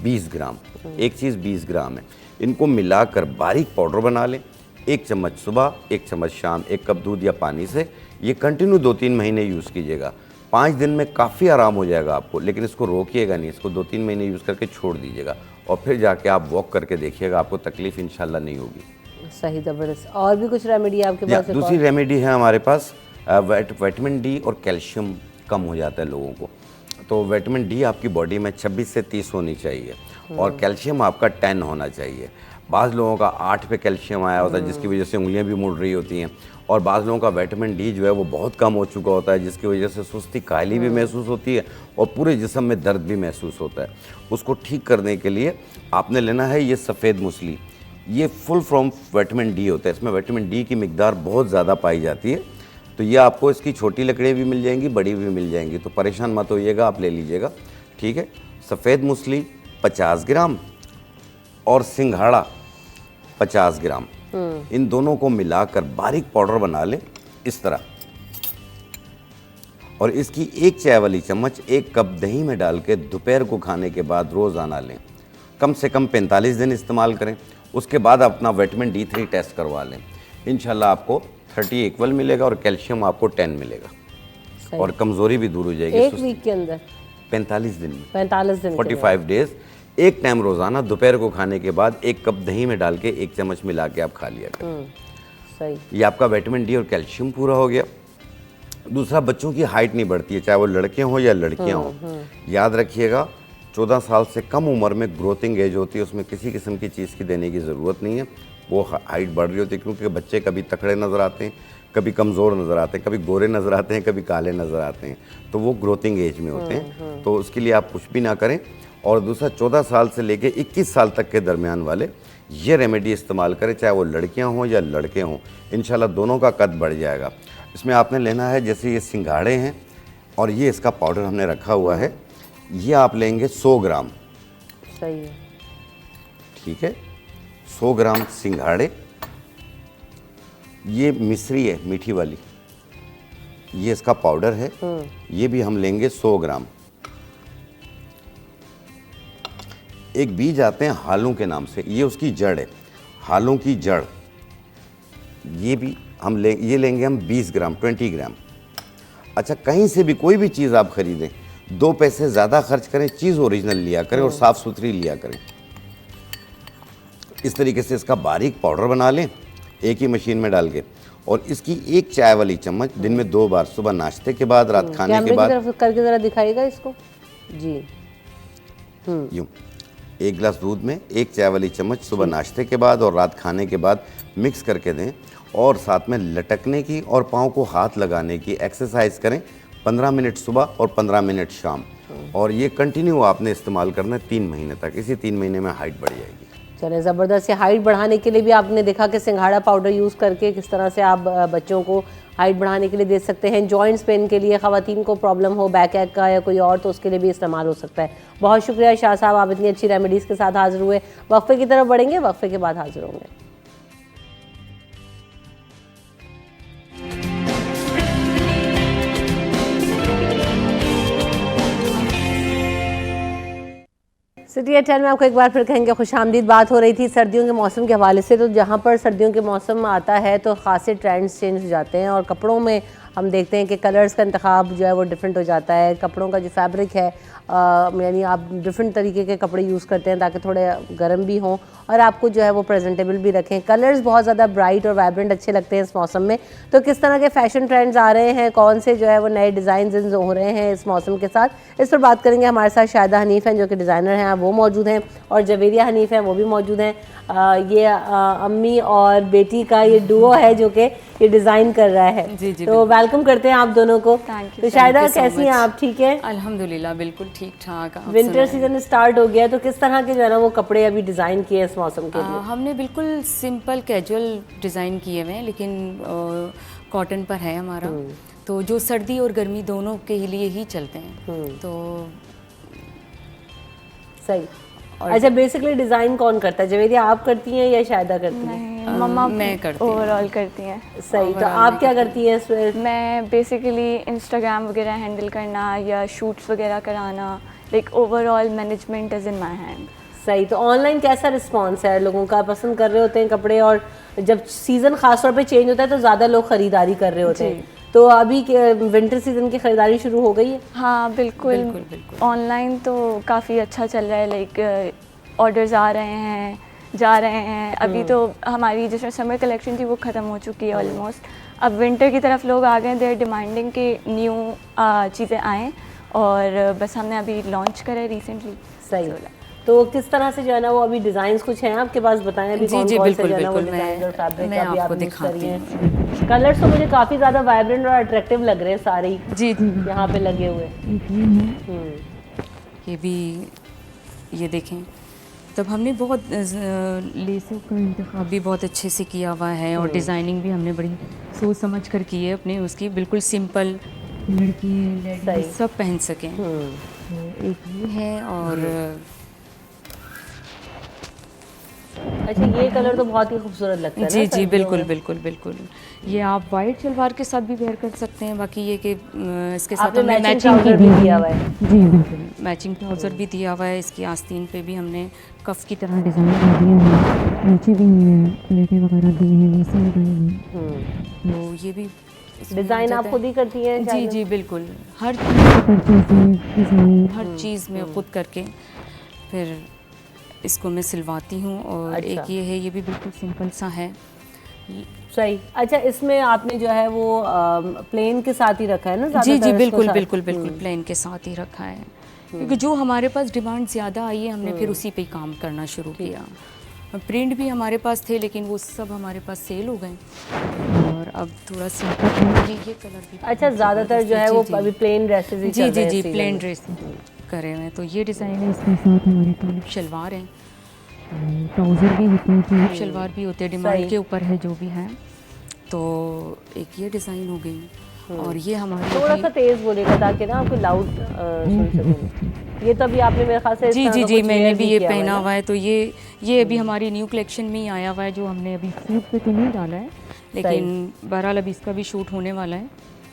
20 ग्राम, एक चीज़ 20 ग्राम है। इनको मिलाकर बारीक पाउडर बना लें, 1 चम्मच सुबह, 1 चम्मच शाम, 1 कप दूध या पानी से। ये कंटिन्यू 2-3 महीने यूज़ कीजिएगा। 5 दिन में काफ़ी आराम हो जाएगा आपको, लेकिन इसको रोकिएगा नहीं, इसको 2-3 महीने यूज़ करके छोड़ दीजिएगा, और फिर जाके आप वॉक करके देखिएगा, आपको तकलीफ़ इंशाल्लाह नहीं होगी। सही, ज़बरदस्त। और भी कुछ रेमेडी आपके पास? दूसरी रेमेडी है हमारे पास, विटामिन डी और कैल्शियम कम हो जाता है लोगों को, तो विटामिन डी आपकी बॉडी में 26 से 30 होनी चाहिए और कैल्शियम आपका 10 होना चाहिए। बाज़ लोगों का 8 पे कैल्शियम आया होता है जिसकी वजह से उंगलियां भी मुड़ रही होती हैं, और बाज़ लोगों का विटामिन डी जो है वो बहुत कम हो चुका होता है जिसकी वजह से सुस्ती, काहली भी महसूस होती है और पूरे जिस्म में दर्द भी महसूस होता है। उसको ठीक करने के लिए आपने लेना है ये सफ़ेद मूसली। ये फुल फ्रॉम विटामिन डी होता है, इसमें विटामिन डी की मिकदार बहुत ज़्यादा पाई जाती है। तो ये आपको इसकी छोटी लकड़ियाँ भी मिल जाएंगी, बड़ी भी मिल जाएंगी, तो परेशान मत होइएगा, आप ले लीजिएगा, ठीक है। सफ़ेद मूसली 50 ग्राम और सिंघाड़ा 50 ग्राम, इन दोनों को मिलाकर बारीक पाउडर बना लें इस तरह, और इसकी 1 चाय वाली चम्मच 1 कप दही में डाल के दोपहर को खाने के बाद रोज़ाना लें। कम से कम 45 दिन इस्तेमाल करें, उसके बाद अपना विटामिन D3 टेस्ट करवा लें। इंशाल्लाह आपको 30 इक्वल मिलेगा और कैल्शियम आपको 10 मिलेगा और कमज़ोरी भी दूर हो जाएगी। एक वीक के अंदर 45 दिन में, 45 दिन 45 डेज, एक टाइम रोज़ाना दोपहर को खाने के बाद 1 कप दही में डाल के 1 चम्मच मिला के आप खा लिया करें। सही, ये आपका विटामिन डी और कैल्शियम पूरा हो गया। दूसरा, बच्चों की हाइट नहीं बढ़ती है, चाहे वो लड़के हों या लड़कियां हों। याद रखिएगा, 14 साल से कम उम्र में ग्रोथिंग एज होती है, उसमें किसी किस्म की चीज़ की देने की ज़रूरत नहीं है, वो हाइट बढ़ रही होती है, क्योंकि बच्चे कभी तकड़े नज़र आते हैं, कभी कमज़ोर नज़र आते हैं, कभी गोरे नज़र आते हैं, कभी काले नज़र आते हैं, तो वो ग्रोथिंग एज में होते हैं। तो उसके लिए आप कुछ भी ना करें। और दूसरा, 14 साल से लेके 21 साल तक के दरमियान वाले ये रेमेडी इस्तेमाल करें, चाहे वो लड़कियां हों या लड़के हों, इंशाल्लाह दोनों का कद बढ़ जाएगा। इसमें आपने लेना है, जैसे ये सिंघाड़े हैं और ये इसका पाउडर हमने रखा हुआ है, ये आप लेंगे 100 ग्राम, सही है, ठीक है। 100 ग्राम सिंघाड़े, ये मिश्री है मीठी वाली, ये इसका पाउडर है, ये भी हम लेंगे 100 ग्राम। एक बीज आते हैं हालों के नाम से, ये उसकी जड़ है, हालों की जड़, ये भी हम ये लेंगे हम 20 ग्राम, 20 ग्राम। अच्छा, कहीं से भी कोई भी चीज़ आप खरीदें, 2 पैसे ज़्यादा खर्च करें, चीज़ ओरिजिनल लिया करें और साफ़ सुथरी लिया करें। इस तरीके से इसका बारीक पाउडर बना लें एक ही मशीन में डाल के, और इसकी 1 चाय वाली चम्मच दिन में 2 बार, सुबह नाश्ते के बाद, रात खाने के बाद। कैमरे की तरफ करके ज़रा दिखाइएगा इसको जी। यूँ 1 गिलास दूध में 1 चाय वाली चम्मच सुबह नाश्ते के बाद और रात खाने के बाद मिक्स करके दें, और साथ में लटकने की और पाँव को हाथ लगाने की एक्सरसाइज करें 15 मिनट सुबह और 15 मिनट शाम, और ये कंटिन्यू आपने इस्तेमाल करना है 3 महीने तक। इसी 3 महीने में हाइट बढ़ जाएगी। चले, ज़बरदस्त। हाइट बढ़ाने के लिए भी आपने देखा कि सिंघाड़ा पाउडर यूज़ करके किस तरह से आप बच्चों को हाइट बढ़ाने के लिए दे सकते हैं। जॉइंट्स पेन के लिए, ख़वातीन को प्रॉब्लम हो बैक एक का या कोई और, तो उसके लिए भी इस्तेमाल हो सकता है। बहुत शुक्रिया शाह साहब, आप इतनी अच्छी रेमेडीज़ के साथ हाजिर हुए। वक्फे की तरफ बढ़ेंगे, वक्फे के बाद हाजिर होंगे। सिटी एट 10 में आपको एक बार फिर कहेंगे खुशामदीद। बात हो रही थी सर्दियों के मौसम के हवाले से, तो जहाँ पर सर्दियों के मौसम आता है तो ख़ासे ट्रेंड्स चेंज हो जाते हैं, और कपड़ों में हम देखते हैं कि कलर्स का इंतखाब जो है वो डिफरेंट हो जाता है। कपड़ों का जो फैब्रिक है, यानी आप डिफरेंट तरीके के कपड़े यूज़ करते हैं ताकि थोड़े गर्म भी हों और आपको जो है वो प्रेजेंटेबल भी रखें। कलर्स बहुत ज़्यादा ब्राइट और वाइब्रेंट अच्छे लगते हैं इस मौसम में। तो किस तरह के फ़ैशन ट्रेंड्स आ रहे हैं, कौन से जो है वो नए डिज़ाइन हो रहे हैं इस मौसम के साथ, इस पर बात करेंगे। हमारे साथ शाहिदा हनीफ़ हैं जो कि डिज़ाइनर हैं, वो मौजूद हैं, और जवेरिया हनीफ़ हैं, वो भी मौजूद हैं। ये अम्मी और बेटी का ये डुओ है जो कि ये डिज़ाइन कर रहा है। जी, तो वेलकम करते हैं आप दोनों को। तो शाहिदा, कैसी हैं आप? ठीक है, अल्हम्दुलिल्लाह, बिल्कुल ठीक ठाक। विंटर सीजन स्टार्ट हो गया, तो किस तरह के जो है ना वो कपड़े अभी डिज़ाइन किए इस मौसम के लिए? हमने बिल्कुल सिंपल कैजुअल डिज़ाइन किए हुए हैं, लेकिन कॉटन पर है हमारा, तो जो सर्दी और गर्मी दोनों के लिए ही चलते हैं। तो सही। अच्छा, बेसिकली डिज़ाइन कौन करता है? जवेरिया आप करती हैं या शाहिदा करती हैं? मम्मा मैं करती हूँ, ओवरऑल करती हैं। सही। तो आप क्या करती हैं इसमें? मैं बेसिकली इंस्टाग्राम वगैरह हैंडल करना या शूट्स वगैरह कराना, like overall management is in my hand. सही। तो ऑनलाइन कैसा रिस्पांस है? लोगों का पसंद कर रहे होते हैं कपड़े, और जब सीज़न ख़ास तौर पे चेंज होता है तो ज़्यादा लोग ख़रीदारी कर रहे होते हैं। तो अभी विंटर सीजन की ख़रीदारी शुरू हो गई है? हाँ बिल्कुल। ऑनलाइन तो काफ़ी अच्छा चल रहा है, लाइक ऑर्डर्स आ रहे हैं, जा रहे हैं। अभी तो हमारी जैसे समर कलेक्शन थी वो ख़त्म हो चुकी है ऑलमोस्ट। अब विंटर की तरफ लोग आ गए, देर डिमांडिंग कि न्यू चीज़ें आएँ, और बस हमने अभी लॉन्च करा है रिसेंटली। सही। तो किस तरह से जो है ना वो अभी डिजाइन कुछ हैं आपके पास, बताएं अभी कौन कौन से जो है ना वो डिजाइन और फैब्रिक मैं अभी आप आपको यूज़ कर रही दिखाती हैं। कलर्स तो मुझे काफ़ी ज़्यादा वाइब्रेंट और अट्रैक्टिव लग रहे हैं सारे ही जी जी यहाँ पे लगे हुए। ये भी, ये देखें, तब हमने बहुत लेसों का इंतखाब भी बहुत अच्छे से किया हुआ है और डिज़ाइनिंग भी हमने बड़ी सोच समझ कर की है अपने, उसकी बिल्कुल सिंपल लड़की लेडीज सब पहन सकें। तो एक ये है और अच्छा, ये कलर तो बहुत ही खूबसूरत लगता है जी ना जी सर्दियों बिल्कुल में। बिल्कुल बिल्कुल। ये आप वाइट शलवार के साथ भी वेयर कर सकते हैं। बाकी ये कि इसके साथ आपने हमने मैचिंग मैचिंग ट्राउजर भी दिया हुआ है। जी बिल्कुल, मैचिंग ट्राउज़र भी दिया हुआ है। इसकी आस्तीन पे भी हमने कफ की तरह डिज़ाइन कर दिए हैं, नीचे भी प्लेटें वगैरह दी हैं, वैसे लगाई हैं। तो ये भी डिज़ाइन आप खुद ही करती हैं? जी जी बिल्कुल, हर चीज़ हर चीज़ में खुद करके फिर इसको मैं सिलवाती हूँ। और अच्छा। एक ये है, ये भी बिल्कुल सिंपल सा है। सही। अच्छा, इसमें आपने जो है वो प्लेन के साथ ही रखा है ना जी ज़्यादातर जी इसको बिल्कुल साथ? बिल्कुल बिल्कुल प्लेन के साथ ही रखा है, क्योंकि जो हमारे पास डिमांड ज़्यादा आई है हमने फिर उसी पे ही काम करना शुरू किया। प्रिंट भी हमारे पास थे लेकिन वो सब हमारे पास सेल हो गए और अब थोड़ा सिंपल ये कलर भी। अच्छा, ज़्यादातर जो है वो अभी प्लेन ड्रेसेस ही जी चल जी रहे हैं जी सीजन प्लेन में। ड्रेस करे हुए हैं। तो ये डिज़ाइन है, इसके साथ हमारे पास शलवार है, ट्राउज़र भी होते हैं, शलवार भी होते हैं, डिमांड के ऊपर है जो भी है। तो एक ये डिज़ाइन हो गई और ये हमारे थोड़ा सा तेज बोलेगा ताकि ना आपको लाउड सुन सकें। ये तो अभी आपने मेरे ख्याल से इस जी तरह जी का जी कुछ मैंने wear भी ये किया हुआ पहना ना? हुआ है। तो ये अभी हमारी न्यू कलेक्शन में ही आया हुआ है, जो हमने अभी सूट पे तो नहीं डाला है, लेकिन बहरहाल अभी इसका भी शूट होने वाला है।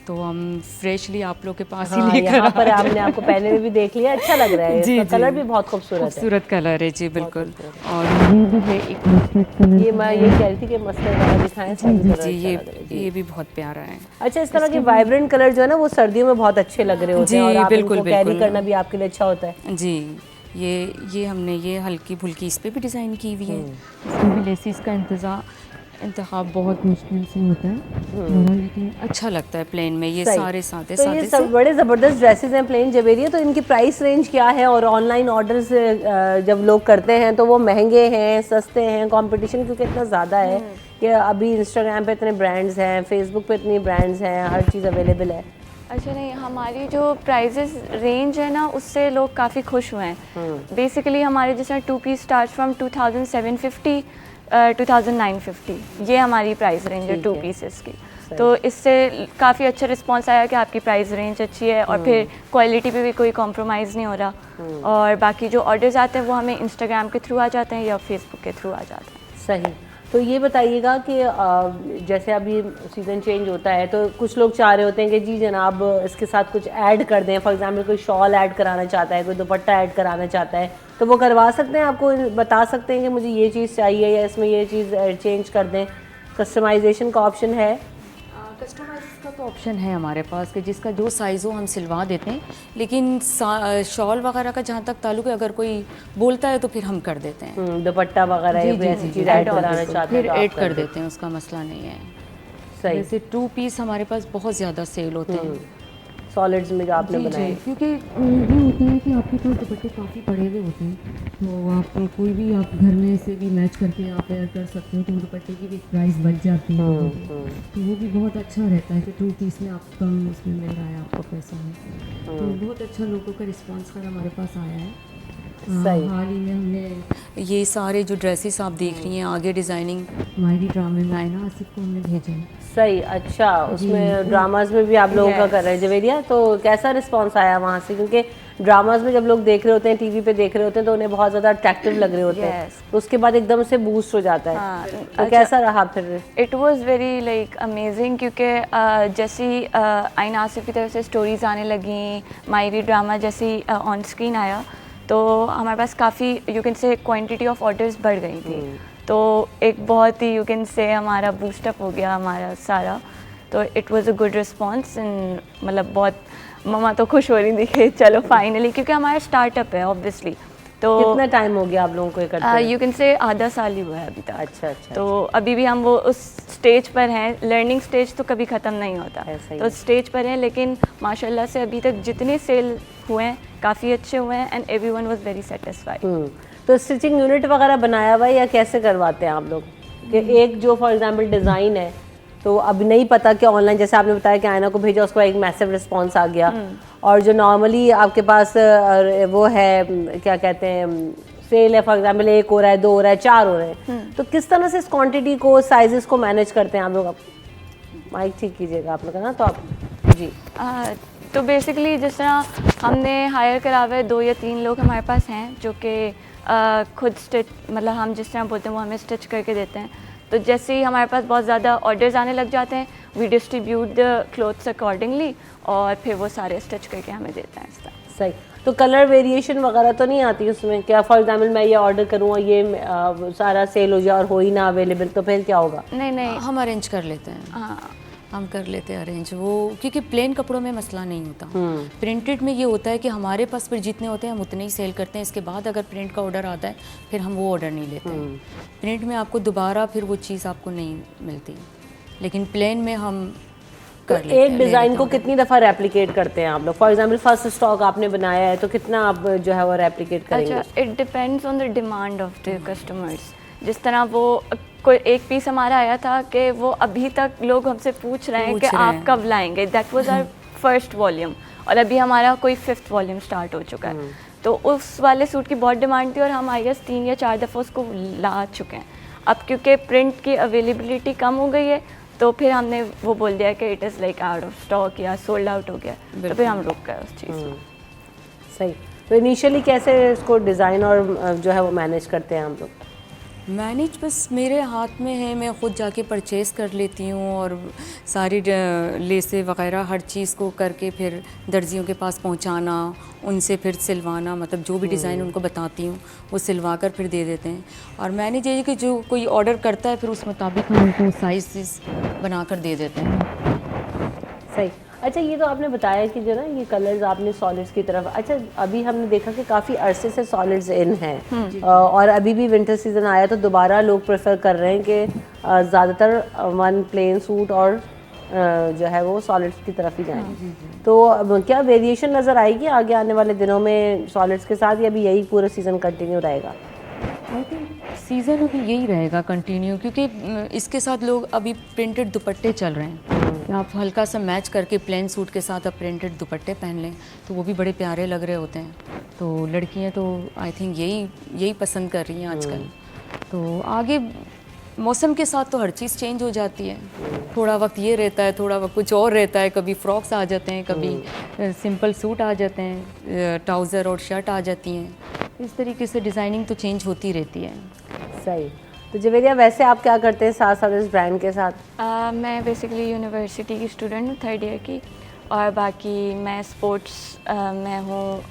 तो हम फ्रेशली आप लोग के पास ही हाँ, लेकर यहाँ पर आ हमने आपको पहने में भी देख लिया, अच्छा लग रहा है। जी, इसका जी। कलर भी बहुत खूबसूरत है। खूबसूरत कलर है जी बिल्कुल। और ये भी है एक मस्टर्ड कलर। ये मैं ये कह रही थी कि मस्टर्ड वाला दिखाएं, जी सभी जी कलर जी, अच्छा लग रहा है। जी। ये भी बहुत प्यारा है। अच्छा, इस तरह के वाइब्रेंट कलर जो है ना वो सर्दियों में बहुत अच्छे लग रहे होते हैं जी, और आप बिल्कुल, इनको कैरी बिल्कुल। करना भी आपके लिए अच्छा होता है। जी, ये हमने ये हल्की फुल्की इस पे भी डिज़ाइन की हुई है। इसमें भी लेसिस का इंतखाब बहुत मुश्किल से होता है, लेकिन अच्छा लगता है प्लेन में। ये सही। सारे सादे तो ये सादे सब बड़े ज़बरदस्त ड्रेसेस हैं प्लेन जवेरिया। तो इनकी प्राइस रेंज क्या है और ऑनलाइन ऑर्डर्स जब लोग करते हैं तो वो महंगे हैं, सस्ते हैं? कंपटीशन क्योंकि इतना ज़्यादा है कि अभी इंस्टाग्राम पे इतने ब्रांड्स हैं, फेसबुक पे इतनी ब्रांड्स हैं, हर चीज़ अवेलेबल है। अच्छा नहीं, हमारी जो प्राइजेस रेंज है ना उससे लोग काफ़ी खुश हुए हैं। बेसिकली हमारे जैसे 2 पीस स्टार्ट फ्रॉम 2750 2950, ये हमारी प्राइस रेंज है 2 पीसेस की। तो इससे काफ़ी अच्छा रिस्पांस आया कि आपकी प्राइस रेंज अच्छी है और फिर क्वालिटी पे भी कोई कॉम्प्रोमाइज़ नहीं हो रहा। और बाकी जो ऑर्डर्स आते हैं वो हमें इंस्टाग्राम के थ्रू आ जाते हैं या फेसबुक के थ्रू आ जाते हैं। सही। तो ये बताइएगा कि जैसे अभी सीज़न चेंज होता है तो कुछ लोग चाह रहे होते हैं कि जी जनाब इसके साथ कुछ ऐड कर दें। फॉर एग्जांपल कोई शॉल ऐड कराना चाहता है, कोई दुपट्टा ऐड कराना चाहता है, तो वो करवा सकते हैं? आपको बता सकते हैं कि मुझे ये चीज़ चाहिए या इसमें ये चीज़ चेंज कर दें? कस्टमाइजेशन का ऑप्शन है? कस्टमाइज का तो ऑप्शन है हमारे पास कि जिसका जो साइज़ हो हम सिलवा देते हैं, लेकिन शॉल वगैरह का जहाँ तक ताल्लुक है अगर कोई बोलता है तो फिर हम कर देते हैं। दुपट्टा वगैरह या कोई ऐसी चीज़ ऐड कराना चाहते हैं फिर तो आप ऐड कर देते हैं, उसका मसला नहीं है। सही। जैसे 2 पीस हमारे पास बहुत ज़्यादा सेल होते हैं सॉलिड्स में जो आपने जी, बनाए। जी, क्योंकि ये होता है कि आपके पास दुपट्टे काफ़ी बड़े हुए होते हैं, तो आप कोई भी आप घर में से भी मैच करके आप वेयर कर सकते हो, तो दुपट्टे की भी प्राइस बढ़ जाती है। तो वो भी बहुत अच्छा रहता है कि 2 पीस में आप कम उसमें मिल रहा है आपको पैसों में। तो बहुत अच्छा लोगों का रिस्पांस कर हमारे पास आया है। सही। हाल ही में हमने ये सारे जो ड्रेसेस आप देख रही हैं आगे डिज़ाइनिंग मायरी ड्रामे में आए ना, आसिफ को हमने भेजा है। सही। अच्छा, उसमें ड्रामाज में भी आप लोगों का कर रहे हैं जवेरिया, तो कैसा रिस्पांस आया वहाँ से? क्योंकि ड्रामाज में जब लोग देख रहे होते हैं, टीवी पे देख रहे होते हैं, तो उन्हें बहुत ज़्यादा अट्रैक्टिव लग रहे होते हैं, तो उसके बाद एकदम से बूस्ट हो जाता है। हाँ, तो कैसा रहा फिर? It was very like amazing, क्योंकि जैसी आइन आसिफ की तरफ से स्टोरीज़ आने लगी, मायरी ड्रामा जैसी ऑन स्क्रीन आया, तो हमारे पास काफ़ी you can say quantity of orders बढ़ गई थी। तो एक बहुत ही यू कैन से हमारा बूस्टअप हो गया हमारा सारा। तो it was a good response and मतलब बहुत मम्मा तो खुश हो रही थी कि चलो फाइनली, क्योंकि हमारा स्टार्टअप है ऑब्वियसली, तो कितना टाइम हो गया आप लोगों को ये करते हुए? यू कैन से आधा साल ही हुआ है अभी तक। अच्छा अच्छा। तो अभी भी हम वो उस स्टेज पर हैं, लर्निंग स्टेज तो कभी ख़त्म नहीं होता, ऐसा ही तो है। स्टेज पर हैं, लेकिन माशाल्लाह से अभी तक जितने सेल हुए हैं काफ़ी अच्छे हुए हैं and everyone was very satisfied. तो स्टिचिंग यूनिट वगैरह बनाया हुआ है या कैसे करवाते हैं आप लोग? कि एक जो फॉर एग्जांपल डिज़ाइन है तो अभी नहीं पता कि ऑनलाइन, जैसे आपने बताया कि आयना को भेजा उसको एक मैसिव रिस्पांस आ गया, और जो नॉर्मली आपके पास वो है क्या कहते हैं सेल है, फॉर एग्जांपल 1 हो रहा है, 2 हो रहा है, 4 हो रहे हैं, तो किस तरह से इस क्वांटिटी को, साइजेस को मैनेज करते हैं आप लोग? माइक ठीक कीजिएगा आप लोग, है ना? तो आप जी तो बेसिकली जिस तरह हमने हायर करा हुआ है 2 या 3 लोग हमारे पास हैं जो कि खुद स्टिच, मतलब हम जिस तरह बोलते हैं वो हमें स्टिच करके देते हैं। तो जैसे ही हमारे पास बहुत ज़्यादा ऑर्डर्स आने लग जाते हैं, we distribute the clothes accordingly और फिर वो सारे स्टिच करके हमें देते हैं इस तरह। सही। तो कलर वेरिएशन वगैरह तो नहीं आती उसमें? क्या फॉर एग्जांपल मैं ये ऑर्डर करूँ और ये सारा सेल हो जाए और हो ही ना अवेलेबल, तो फिर क्या होगा? नहीं नहीं, हम अरेंज कर लेते हैं। हाँ हम कर लेते हैं अरेंज वो, क्योंकि प्लेन कपड़ों में मसला नहीं होता। प्रिंटेड में ये होता है कि हमारे पास फिर जितने होते हैं हम उतने ही सेल करते हैं, इसके बाद अगर प्रिंट का ऑर्डर आता है फिर हम वो ऑर्डर नहीं लेते हैं। प्रिंट में आपको दोबारा फिर वो चीज़ आपको नहीं मिलती, लेकिन प्लेन में हम तो एक डिज़ाइन को कितनी दफ़ा रेप्लिकेट करते हैं आप लोग? फॉर एग्जांपल फर्स्ट स्टॉक आपने बनाया है तो कितना आप जो है वो रेप्लिकेट करेंगे? अच्छा, it depends on the demand of the customers. जिस तरह वो कोई एक पीस हमारा आया था कि वो अभी तक लोग हमसे पूछ रहे हैं कि आप कब लाएंगे, that was our first volume, और अभी हमारा कोई 5th वॉल्यूम स्टार्ट हो चुका है। तो उस वाले सूट की बहुत डिमांड थी और हम आई गेस 3 या 4 दफ़ा उसको ला चुके हैं। अब क्योंकि प्रिंट की अवेलेबिलिटी कम हो गई है तो फिर हमने वो बोल दिया कि it is like out of stock या सोल्ड आउट हो गया, तो फिर हम रुक गए उस चीज़ में। सही। तो इनिशियली कैसे इसको डिज़ाइन और जो है वो मैनेज करते हैं हम लोग? मैनेज बस मेरे हाथ में है, मैं ख़ुद जाके परचेज़ कर लेती हूँ और सारी लेसे वगैरह हर चीज़ को करके फिर दर्जियों के पास पहुँचाना, उनसे फिर सिलवाना, मतलब जो भी डिज़ाइन उनको बताती हूँ वो सिलवा कर फिर दे देते हैं। और मैनेज ये है कि जो कोई ऑर्डर करता है फिर उस मुताबिक हम उनको साइज़ बना कर दे देते हैं। सही। अच्छा, ये तो आपने बताया कि जो ना ये कलर्स आपने सॉलिड्स की तरफ, अच्छा अभी हमने देखा कि काफ़ी अरसे से सॉलिड्स इन हैं और अभी भी विंटर सीज़न आया तो दोबारा लोग प्रेफर कर रहे हैं कि ज़्यादातर वन प्लेन सूट और जो है वो सॉलिड्स की तरफ ही जाएं। तो क्या वेरिएशन नज़र आएगी आगे आने वाले दिनों में सॉलिड्स के साथ, या अभी यही पूरा सीज़न कंटिन्यू रहेगा? आई थिंक सीज़न अभी यही रहेगा कंटिन्यू, क्योंकि इसके साथ लोग अभी प्रिंटेड दुपट्टे चल रहे हैं कि आप हल्का सा मैच करके प्लेन सूट के साथ आप प्रिंटेड दुपट्टे पहन लें तो वो भी बड़े प्यारे लग रहे होते हैं। तो लड़कियां तो आई थिंक यही पसंद कर रही हैं आजकल। तो आगे मौसम के साथ तो हर चीज़ चेंज हो जाती है, थोड़ा वक्त ये रहता है, थोड़ा वक्त कुछ और रहता है, कभी फ्रॉक्स आ जाते हैं, कभी सिंपल सूट आ जाते हैं, ट्राउज़र और शर्ट आ जाती हैं। इस तरीके से डिज़ाइनिंग तो चेंज होती रहती है। सही। तो जवेरिया, वैसे आप क्या करते हैं साथ साथ इस ब्रांड के साथ? मैं बेसिकली यूनिवर्सिटी की स्टूडेंट हूँ 3rd ईयर की, और बाकी मैं स्पोर्ट्स में हूँ,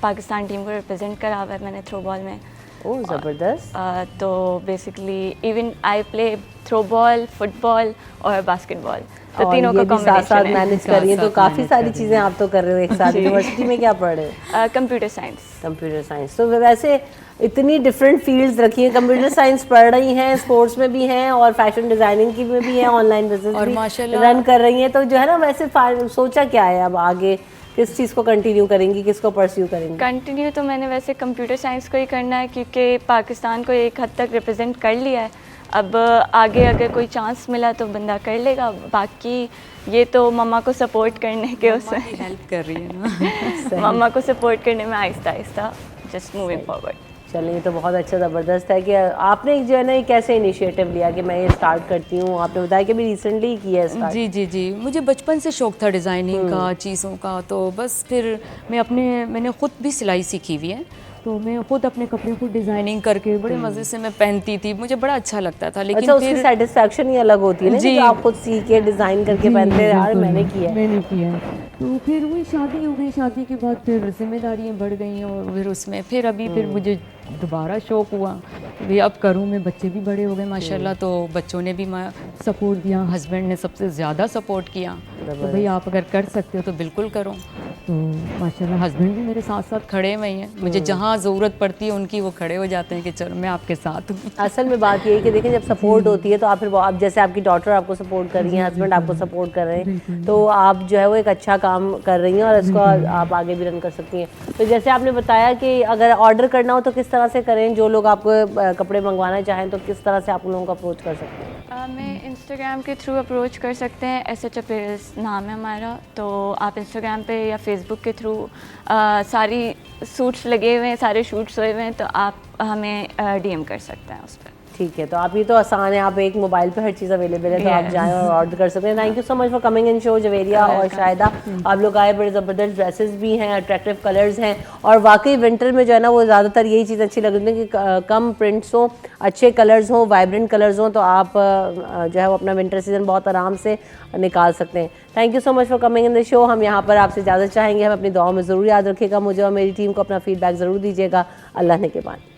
पाकिस्तान टीम को रिप्रेजेंट करा हुआ है मैंने थ्रो बॉल में। ओह ज़बरदस्त। तो basically even I play throw ball, football और बास्केटबॉल, तो तीनों का साथ साथ कॉम्बिनेशन मैनेज कर रही है, तो काफ़ी सारी चीज़ें आप तो कर रहे हो एक साथ। यूनिवर्सिटी में क्या पढ़ रहे हो? Computer science. Computer science. तो वैसे इतनी डिफरेंट फील्ड्स रखी हैं, कंप्यूटर साइंस पढ़ रही हैं, स्पोर्ट्स में भी हैं और फैशन डिज़ाइनिंग की में भी है, ऑनलाइन बिजनेस और भी माशाल्लाह रन कर रही हैं। तो जो है ना, वैसे सोचा क्या है अब आगे, किस चीज़ को कंटिन्यू करेंगी, किसको परस्यू करेंगी? कंटिन्यू तो मैंने वैसे कंप्यूटर साइंस को ही करना है, क्योंकि पाकिस्तान को एक हद तक रिप्रेजेंट कर लिया है। अब आगे अगर कोई चांस मिला तो बंदा कर लेगा, बाकी ये तो मम्मा को सपोर्ट करने के उसमें हेल्प कर रही है ना मम्मा को सपोर्ट करने में Aahista Aahista just moving forward. चलिए, ये तो बहुत अच्छा ज़बरदस्त है कि आपने जो है ना ये कैसे इनिशिएटिव लिया कि मैं ये स्टार्ट करती हूँ। आपने बताया कि अभी रिसेंटली किया है स्टार्ट। जी, मुझे बचपन से शौक़ था डिज़ाइनिंग का, चीज़ों का, तो बस फिर मैंने ख़ुद भी सिलाई सीखी हुई है, तो मैं खुद अपने कपड़े को डिज़ाइनिंग करके बड़े मज़े से मैं पहनती थी, मुझे बड़ा अच्छा लगता था। लेकिन अच्छा, उसकी सेटिस्फैक्शन ही अलग होती है ना जी, कि आप खुद सीख के डिज़ाइन करके पहनते हैं, यार मैंने किया है। तो फिर वही शादी हो गई, शादी के बाद फिर जिम्मेदारियाँ बढ़ गई और फिर उसमें फिर मुझे दोबारा शौक़ हुआ भी अब करूँ मैं। बच्चे भी बड़े हो गए माशाल्लाह, तो बच्चों ने भी सपोर्ट दिया, हस्बैंड ने सबसे ज़्यादा सपोर्ट किया, तो भाई आप अगर कर सकते हो तो बिल्कुल करो। तो माशाल्लाह हस्बैंड भी मेरे साथ साथ खड़े हुए हैं, मुझे जहाँ ज़रूरत पड़ती है उनकी वो खड़े हो जाते हैं कि चलो मैं आपके साथ हूँ। असल में बात ये है कि देखें, जब सपोर्ट होती है तो आप फिर आप जैसे आपकी डॉटर आपको सपोर्ट कर रही हैं, हस्बैंड आपको सपोर्ट कर रहे हैं, तो आप जो है वो एक अच्छा काम कर रही हैं और इसको आप आगे भी रन कर सकती हैं। तो जैसे आपने बताया कि अगर ऑर्डर करना हो तो किस तरह से करें, जो लोग आपको कपड़े मंगवाना चाहें तो किस तरह से आप उन लोगों को अप्रोच कर सकते हैं? हमें इंस्टाग्राम के थ्रू अप्रोच कर सकते हैं, SH अपीयर्स नाम है हमारा। तो आप इंस्टाग्राम पे या फेसबुक के थ्रू सारी सूट्स लगे हुए हैं, सारे शूट्स हुए हुए हैं, तो आप हमें DM कर सकते हैं उस पर। ठीक है, तो आप ये तो आसान है, आप एक मोबाइल पे हर चीज़ अवेलेबल है, तो आप जाएं और ऑर्डर कर सकते हैं। Thank you so much for coming in show Javeria और शाहिदा, आप लोग आए, बड़े ज़बरदस्त ड्रेसेस भी हैं, अट्रैक्टिव कलर्स हैं, और वाकई विंटर में जो है ना वो ज़्यादातर यही चीज़ अच्छी लग रही है कि कम प्रिंट्स हों, अच्छे कलर्स हों, वाइब्रेंट कलर्स हों, तो आप जो है वो अपना विंटर सीजन बहुत आराम से निकाल सकते हैं। Thank you so much for coming in the show. हम यहाँ पर आपसे इजाज़त चाहेंगे, हम अपनी दुआओं में ज़रूर याद रखिएगा मुझे और मेरी टीम को, अपना फीडबैक ज़रूर दीजिएगा। अल्लाह ने के बाद।